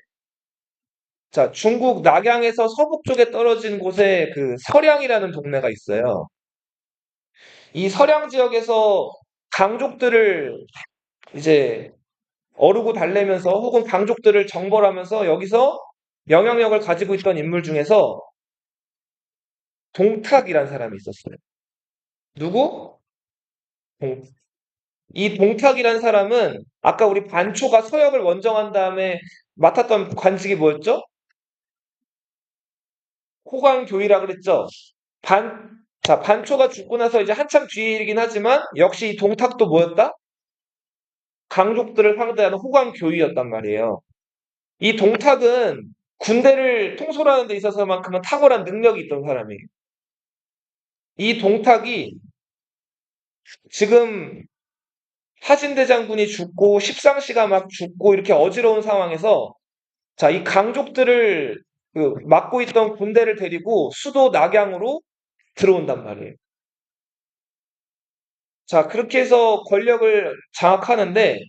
자, 중국 낙양에서 서북 쪽에 떨어진 곳에 그 서량이라는 동네가 있어요. 이 서량 지역에서 강족들을 이제 어르고 달래면서 혹은 강족들을 정벌하면서 여기서 영향력을 가지고 있던 인물 중에서 동탁이란 사람이 있었어요. 누구? 동- 이 동탁이란 사람은 아까 우리 반초가 서역을 원정한 다음에 맡았던 관직이 뭐였죠? 호강교의라 그랬죠? 반초가 죽고 나서 이제 한참 뒤의 일이긴 하지만 역시 이 동탁도 뭐였다? 강족들을 상대하는 호강교의였단 말이에요. 이 동탁은 군대를 통솔하는 데 있어서만큼은 탁월한 능력이 있던 사람이에요. 이 동탁이 지금 하진대 장군이 죽고 십상시가 막 죽고 이렇게 어지러운 상황에서 자, 이 강족들을 막고 있던 군대를 데리고 수도 낙양으로 들어온단 말이에요. 자, 그렇게 해서 권력을 장악하는데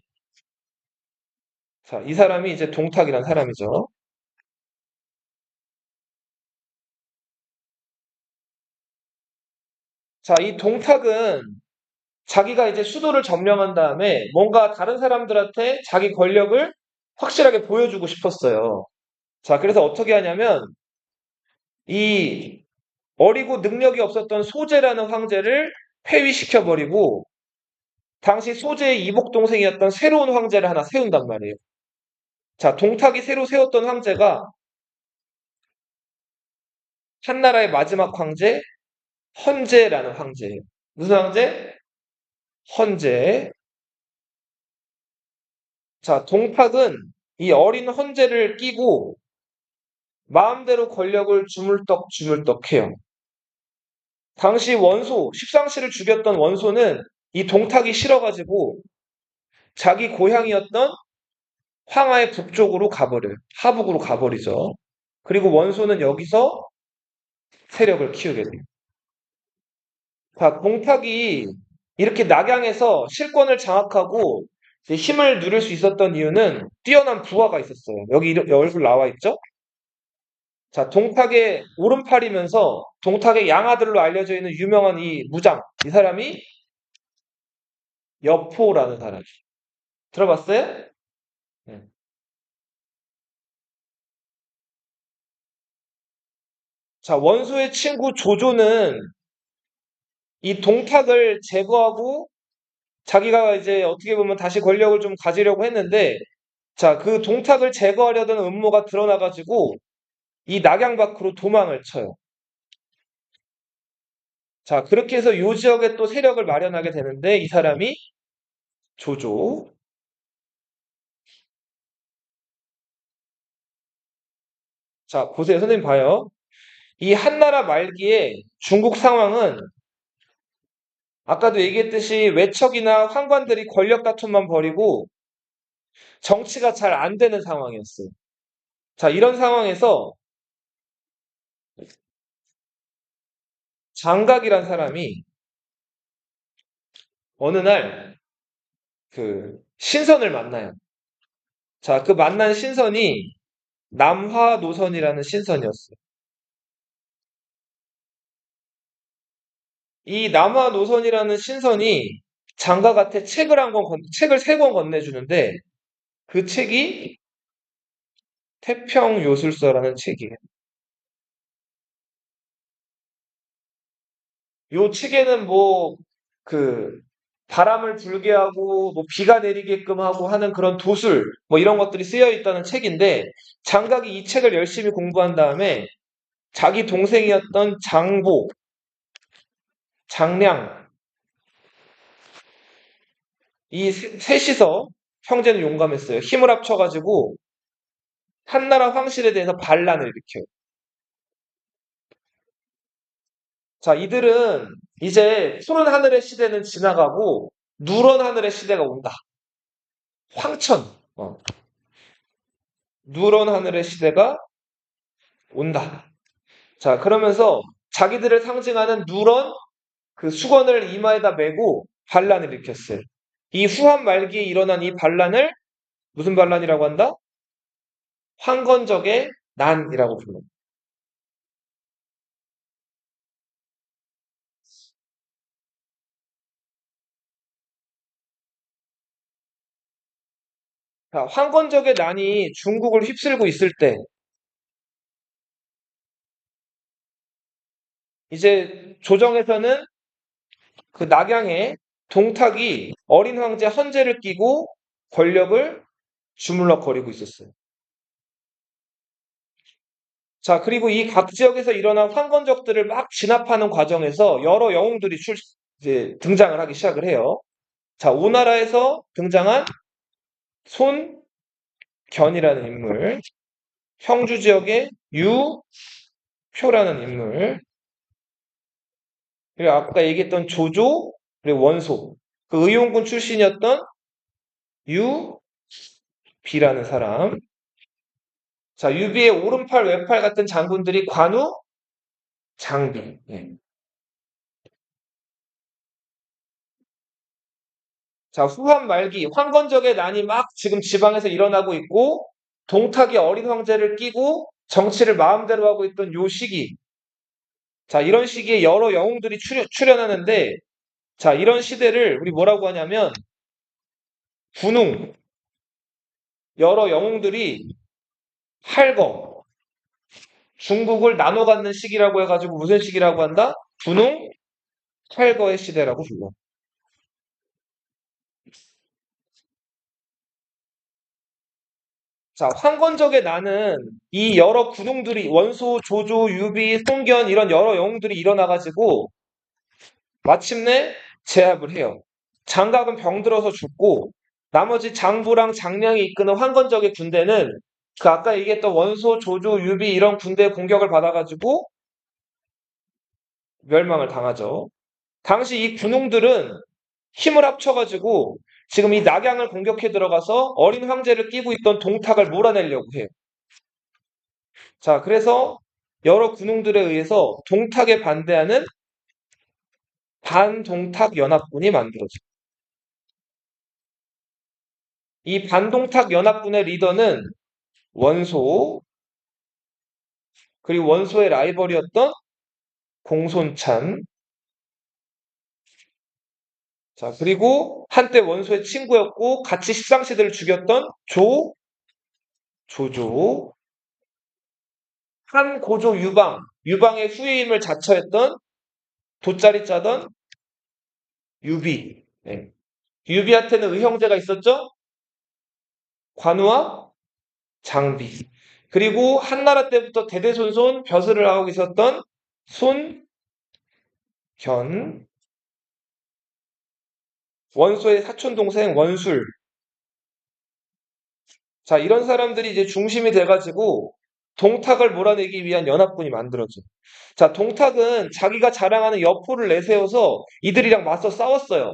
자, 이 사람이 이제 동탁이란 사람이죠. 자, 이 동탁은 자기가 이제 수도를 점령한 다음에 뭔가 다른 사람들한테 자기 권력을 확실하게 보여주고 싶었어요. 자, 그래서 어떻게 하냐면 이 어리고 능력이 없었던 소재라는 황제를 폐위시켜버리고 당시 소재의 이복 동생이었던 새로운 황제를 하나 세운단 말이에요. 자, 동탁이 새로 세웠던 황제가 한나라의 마지막 황제 헌제라는 황제예요. 무슨 황제? 헌제. 자, 동탁은 이 어린 헌제를 끼고 마음대로 권력을 주물떡 해요. 당시 원소, 십상시를 죽였던 원소는 이 동탁이 싫어가지고 자기 고향이었던 황하의 북쪽으로 가버려요. 하북으로 가버리죠. 그리고 원소는 여기서 세력을 키우게 돼요. 자, 동탁이 이렇게 낙양에서 실권을 장악하고 이제 힘을 누릴 수 있었던 이유는 뛰어난 부하가 있었어요. 여기 얼굴 나와 있죠? 자, 동탁의 오른팔이면서 동탁의 양아들로 알려져 있는 유명한 이 무장. 이 사람이 여포라는 사람이에요. 들어봤어요? 네. 자, 원소의 친구 조조는 이 동탁을 제거하고 자기가 이제 어떻게 보면 다시 권력을 좀 가지려고 했는데 자, 그 동탁을 제거하려던 음모가 드러나가지고 이 낙양 밖으로 도망을 쳐요. 자, 그렇게 해서 요 지역에 또 세력을 마련하게 되는데 이 사람이 조조. 자, 보세요. 선생님 봐요. 이 한나라 말기에 중국 상황은 아까도 얘기했듯이 외척이나 황관들이 권력 다툼만 벌이고 정치가 잘 안 되는 상황이었어요. 자, 이런 상황에서 장각이란 사람이 어느 날 신선을 만나요. 자, 그 만난 신선이 남화노선이라는 신선이었어요. 이 남화노선이라는 신선이 장각한테 책을 세 권 건네주는데 그 책이 태평요술서라는 책이에요. 요 책에는 그, 바람을 불게 하고, 비가 내리게끔 하고 하는 그런 도술, 이런 것들이 쓰여 있다는 책인데, 장각이 이 책을 열심히 공부한 다음에 자기 동생이었던 장보, 장량, 이 셋이서 형제는 용감했어요. 힘을 합쳐가지고 한나라 황실에 대해서 반란을 일으켜요. 자, 이들은 이제 푸른 하늘의 시대는 지나가고 누런 하늘의 시대가 온다. 황천, 누런 하늘의 시대가 온다. 자, 그러면서 자기들을 상징하는 누런 그 수건을 이마에다 메고 반란을 일으켰어요. 이 후한 말기에 일어난 이 반란을 무슨 반란이라고 한다? 황건적의 난이라고 불러요. 자, 황건적의 난이 중국을 휩쓸고 있을 때, 이제 조정에서는 그 낙양에 동탁이 어린 황제 헌제를 끼고 권력을 주물럭거리고 있었어요. 자, 그리고 이 각 지역에서 일어난 황건적들을 막 진압하는 과정에서 여러 영웅들이 이제 등장을 하기 시작을 해요. 자, 오나라에서 등장한 손견이라는 인물, 형주 지역의 유표라는 인물, 그리고 아까 얘기했던 조조, 그리고 원소, 그 의용군 출신이었던 유비라는 사람, 자, 유비의 오른팔, 왼팔 같은 장군들이 관우, 장비. 예. 자, 후한 말기, 황건적의 난이 막 지금 지방에서 일어나고 있고, 동탁이 어린 황제를 끼고 정치를 마음대로 하고 있던 요 시기. 자, 이런 시기에 여러 영웅들이 출연하는데, 자, 이런 시대를 우리 뭐라고 하냐면, 분웅, 여러 영웅들이 할거, 중국을 나눠 갖는 시기라고 해가지고 무슨 시기라고 한다? 분웅, 할거의 시대라고 불러. 자, 황건적의 난은 이 여러 군웅들이 원소, 조조, 유비, 송견 이런 여러 영웅들이 일어나가지고 마침내 제압을 해요. 장갑은 병들어서 죽고 나머지 장부랑 장량이 이끄는 황건적의 군대는 그 아까 얘기했던 원소, 조조, 유비 이런 군대의 공격을 받아가지고 멸망을 당하죠. 당시 이 군웅들은 힘을 합쳐가지고 지금 이 낙양을 공격해 들어가서 어린 황제를 끼고 있던 동탁을 몰아내려고 해요. 자, 그래서 여러 군웅들에 의해서 동탁에 반대하는 반동탁 연합군이 만들어져요. 이 반동탁 연합군의 리더는 원소, 그리고 원소의 라이벌이었던 공손찬, 자, 그리고 한때 원소의 친구였고 같이 십상시대를 죽였던 조조, 한 고조 유방의 후임을 자처했던 돗자리 짜던 유비. 네. 유비한테는 의형제가 있었죠? 관우와 장비. 그리고 한나라 때부터 대대손손 벼슬을 하고 있었던 손견, 원소의 사촌 동생 원술. 자, 이런 사람들이 이제 중심이 돼가지고 동탁을 몰아내기 위한 연합군이 만들어져. 자, 동탁은 자기가 자랑하는 여포를 내세워서 이들이랑 맞서 싸웠어요.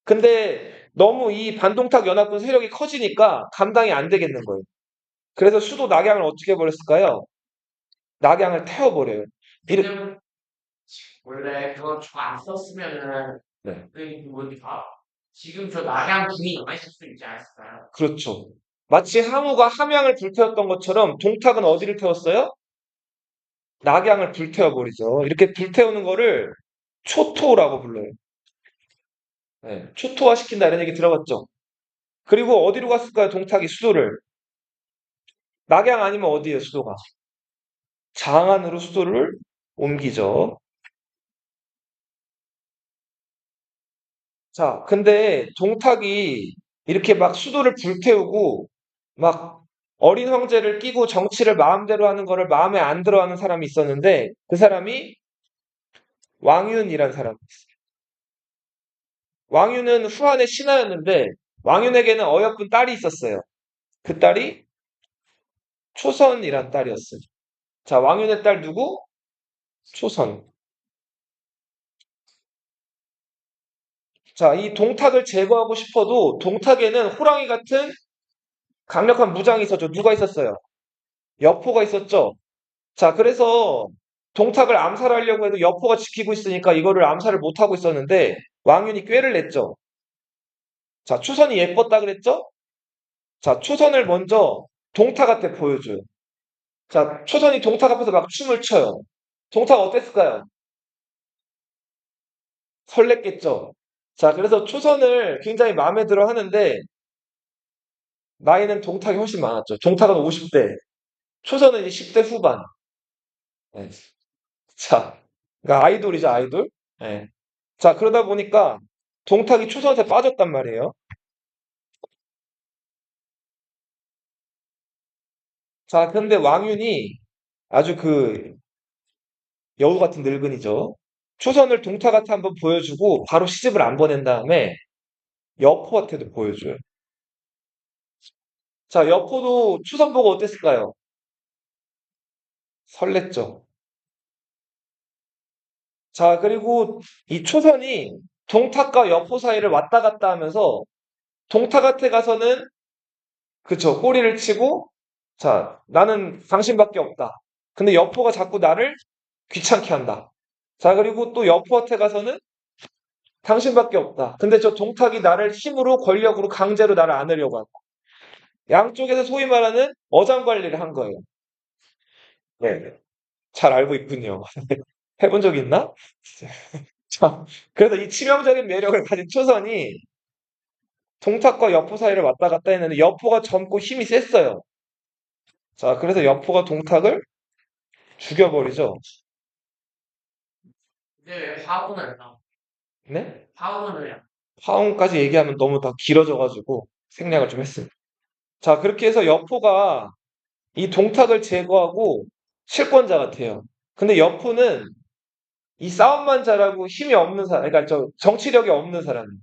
근데 너무 이 반동탁 연합군 세력이 커지니까 감당이 안 되겠는 거예요. 그래서 수도 낙양을 어떻게 버렸을까요? 낙양을 태워버려요. 왜냐면 원래 그거 안 썼으면은 네, 그 뭐니까 지금 저 낙양 군이 남아 있을 수 있지 않았을까요? 그렇죠. 마치 항우가 함양을 불태웠던 것처럼 동탁은 어디를 태웠어요? 낙양을 불태워버리죠. 이렇게 불태우는 거를 초토라고 불러요. 네, 초토화 시킨다 이런 얘기 들어봤죠? 그리고 어디로 갔을까요? 동탁이 수도를. 낙양 아니면 어디예요, 수도가? 장안으로 수도를 옮기죠. 자, 근데 동탁이 이렇게 막 수도를 불태우고 막 어린 황제를 끼고 정치를 마음대로 하는 거를 마음에 안 들어하는 사람이 있었는데 그 사람이 왕윤이란 사람. 왕윤은 후한의 신하였는데 왕윤에게는 어여쁜 딸이 있었어요. 그 딸이 초선이란 딸이었어요. 자, 왕윤의 딸 누구? 초선. 자, 이 동탁을 제거하고 싶어도 동탁에는 호랑이 같은 강력한 무장이 있었죠. 누가 있었어요? 여포가 있었죠. 자, 그래서 동탁을 암살하려고 해도 여포가 지키고 있으니까 이거를 암살을 못하고 있었는데 왕윤이 꾀를 냈죠. 자, 초선이 예뻤다 그랬죠? 자, 초선을 먼저 동탁한테 보여줘요. 자, 초선이 동탁 앞에서 막 춤을 춰요. 동탁 어땠을까요? 설렜겠죠? 자, 그래서 초선을 굉장히 마음에 들어 하는데 나이는 동탁이 훨씬 많았죠. 동탁은 50대, 초선은 이제 10대 후반. 네. 자, 그러니까 아이돌이죠, 아이돌. 네. 자, 그러다 보니까 동탁이 초선한테 빠졌단 말이에요. 자, 근데 왕윤이 아주 그 여우 같은 늙은이죠. 초선을 동탁한테 한번 보여주고 바로 시집을 안 보낸 다음에 여포한테도 보여줘요. 자, 여포도 초선 보고 어땠을까요? 설렜죠. 자, 그리고 이 초선이 동탁과 여포 사이를 왔다 갔다 하면서 동탁한테 가서는 그쵸, 꼬리를 치고 자, 나는 당신밖에 없다. 근데 여포가 자꾸 나를 귀찮게 한다. 자, 그리고 또 여포한테 가서는 당신밖에 없다. 근데 저 동탁이 나를 힘으로 권력으로 강제로 나를 안으려고 한다. 양쪽에서 소위 말하는 어장관리를 한 거예요. 네. 잘 알고 있군요. 해본 적 있나? 자, 그래서 이 치명적인 매력을 가진 초선이 동탁과 여포 사이를 왔다 갔다 했는데 여포가 젊고 힘이 셌어요. 자, 그래서 여포가 동탁을 죽여버리죠. 근데 왜 화분을 나? 네? 화분을 해? 화음까지 얘기하면 너무 다 길어져가지고 생략을 좀 했습니다. 자, 그렇게 해서 여포가 이 동탁을 제거하고 실권자가 돼요. 근데 여포는 이 싸움만 잘하고 힘이 없는 사람, 그러니까 저 정치력이 없는 사람이에요.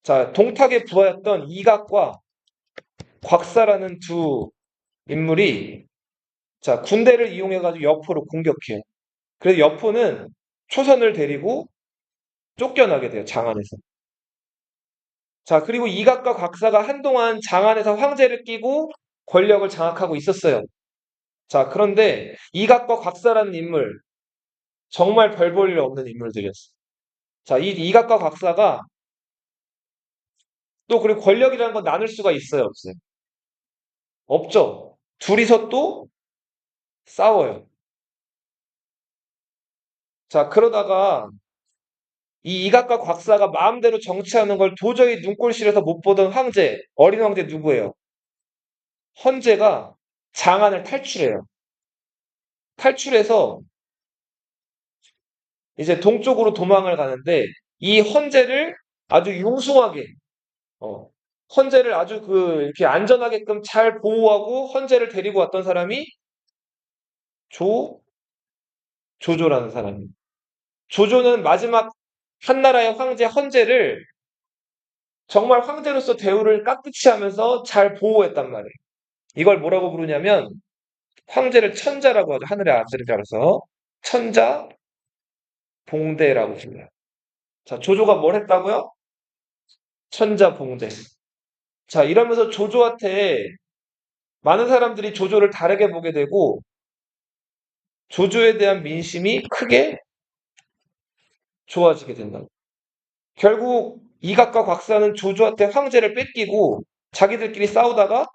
자, 동탁의 부하였던 이각과 곽사라는 두 인물이 자, 군대를 이용해가지고 여포를 공격해요. 그래서 여포는 초선을 데리고 쫓겨나게 돼요, 장안에서. 자, 그리고 이각과 곽사가 한동안 장안에서 황제를 끼고 권력을 장악하고 있었어요. 자, 그런데 이각과 곽사라는 인물, 정말 별 볼 일 없는 인물들이었어요. 자, 이 이각과 곽사가 또 그리고 권력이라는 건 나눌 수가 있어요, 없어요? 없죠. 둘이서 또 싸워요. 자, 그러다가 이 이각과 곽사가 마음대로 정치하는 걸 도저히 눈꼴 싫어서 못 보던 황제, 어린 황제 누구예요? 헌제가 장안을 탈출해요. 탈출해서 이제 동쪽으로 도망을 가는데 이 헌제를 아주 융숭하게, 어, 헌제를 아주 그 이렇게 안전하게끔 잘 보호하고 헌제를 데리고 왔던 사람이 조, 조조라는 사람이에요. 조조는 마지막 한나라의 황제 헌제를 정말 황제로서 대우를 깍듯이 하면서 잘 보호했단 말이에요. 이걸 뭐라고 부르냐면 황제를 천자라고 하죠. 하늘의 아들이라서 천자 봉대라고 불러요. 자, 조조가 뭘 했다고요? 천자 봉대. 자, 이러면서 조조한테 많은 사람들이 조조를 다르게 보게 되고 조조에 대한 민심이 크게 좋아지게 된다. 결국 이각과 곽사는 조조한테 황제를 뺏기고 자기들끼리 싸우다가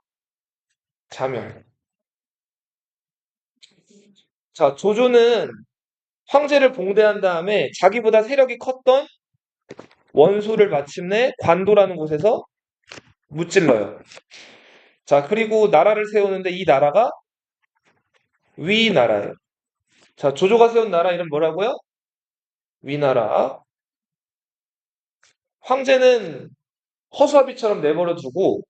자멸. 자, 조조는 황제를 봉대한 다음에 자기보다 세력이 컸던 원소를 마침내 관도라는 곳에서 무찔러요. 자, 그리고 나라를 세우는데 이 나라가 위나라예요. 자, 조조가 세운 나라 이름 뭐라고요? 위나라. 황제는 허수아비처럼 내버려 두고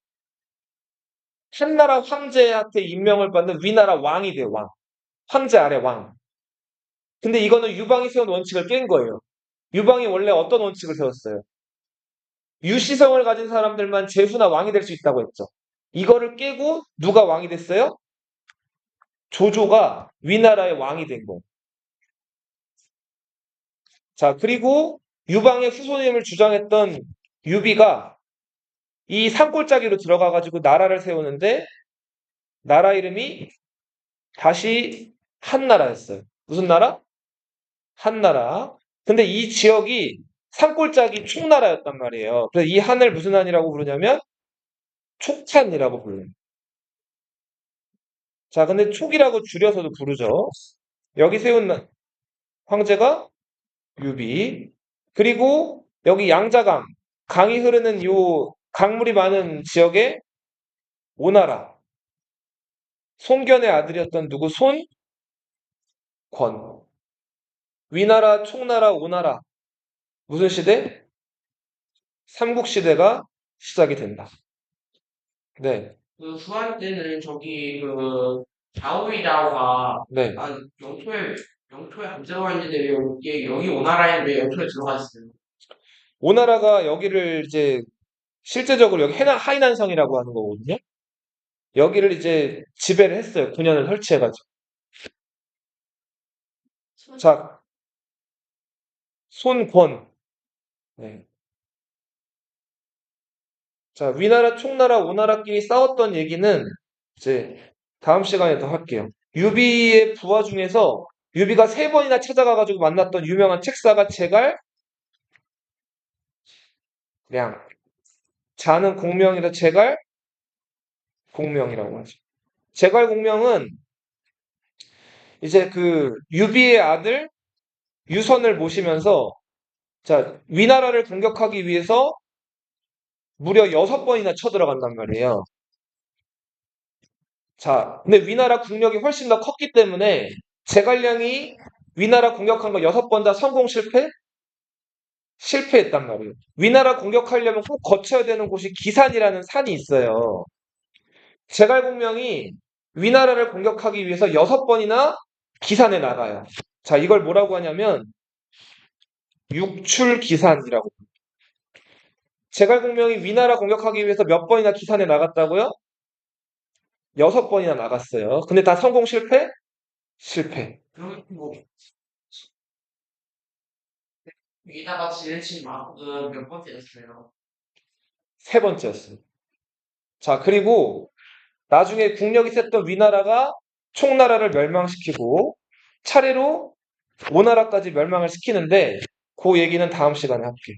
한나라 황제한테 임명을 받는 위나라 왕이 돼요, 왕. 황제 아래 왕. 근데 이거는 유방이 세운 원칙을 깬 거예요. 유방이 원래 어떤 원칙을 세웠어요? 유시성을 가진 사람들만 제후나 왕이 될 수 있다고 했죠. 이거를 깨고 누가 왕이 됐어요? 조조가 위나라의 왕이 된 거예요. 자, 그리고 유방의 후손임을 주장했던 유비가 이 산골짜기로 들어가가지고 나라를 세우는데 나라 이름이 다시 한나라였어요. 무슨 나라? 한나라. 근데 이 지역이 산골짜기 촉나라였단 말이에요. 그래서 이 한을 무슨 한이라고 부르냐면 촉한이라고 불러요. 자, 근데 촉이라고 줄여서도 부르죠. 여기 세운 황제가 유비. 그리고 여기 양자강, 강이 흐르는 요 강물이 많은 지역에 오나라. 손견의 아들이었던 누구? 손권. 위나라, 총나라, 오나라. 무슨 시대? 삼국시대가 시작이 된다. 네, 그 수학 때는 저기 그 좌우이다오가 네. 영토에 안 들어가 있는데 왜 여기 오나라에 왜 영토에 들어가 있어요? 오나라가 여기를 이제 실제적으로 여기 하이난성이라고 하는 거거든요. 여기를 이제 지배를 했어요. 9년을 설치해가지고. 자, 손권. 네. 자, 위나라, 총나라, 오나라끼리 싸웠던 얘기는 이제 다음 시간에 더 할게요. 유비의 부하 중에서 유비가 3번이나 찾아가가지고 만났던 유명한 책사가 제갈, 량. 자는 공명이라 제갈, 공명이라고 하죠. 제갈 공명은 이제 그 유비의 아들 유선을 모시면서 자, 위나라를 공격하기 위해서 무려 6번이나 쳐들어간단 말이에요. 자, 근데 위나라 국력이 훨씬 더 컸기 때문에 제갈량이 위나라 공격한 거 6번 다 성공 실패? 실패했단 말이에요. 위나라 공격하려면 꼭 거쳐야 되는 곳이 기산이라는 산이 있어요. 제갈공명이 위나라를 공격하기 위해서 6번이나 기산에 나가요. 자, 이걸 뭐라고 하냐면 육출기산이라고. 제갈공명이 위나라 공격하기 위해서 몇 번이나 기산에 나갔다고요? 6번이나 나갔어요. 근데 다 성공 실패? 실패. 그럼 뭐 위다가 지내친 만큼 몇 번째였어요? 3번째였어요. 자, 그리고 나중에 국력이 셌던 위나라가 총나라를 멸망시키고 차례로 오나라까지 멸망을 시키는데 그 얘기는 다음 시간에 할게요.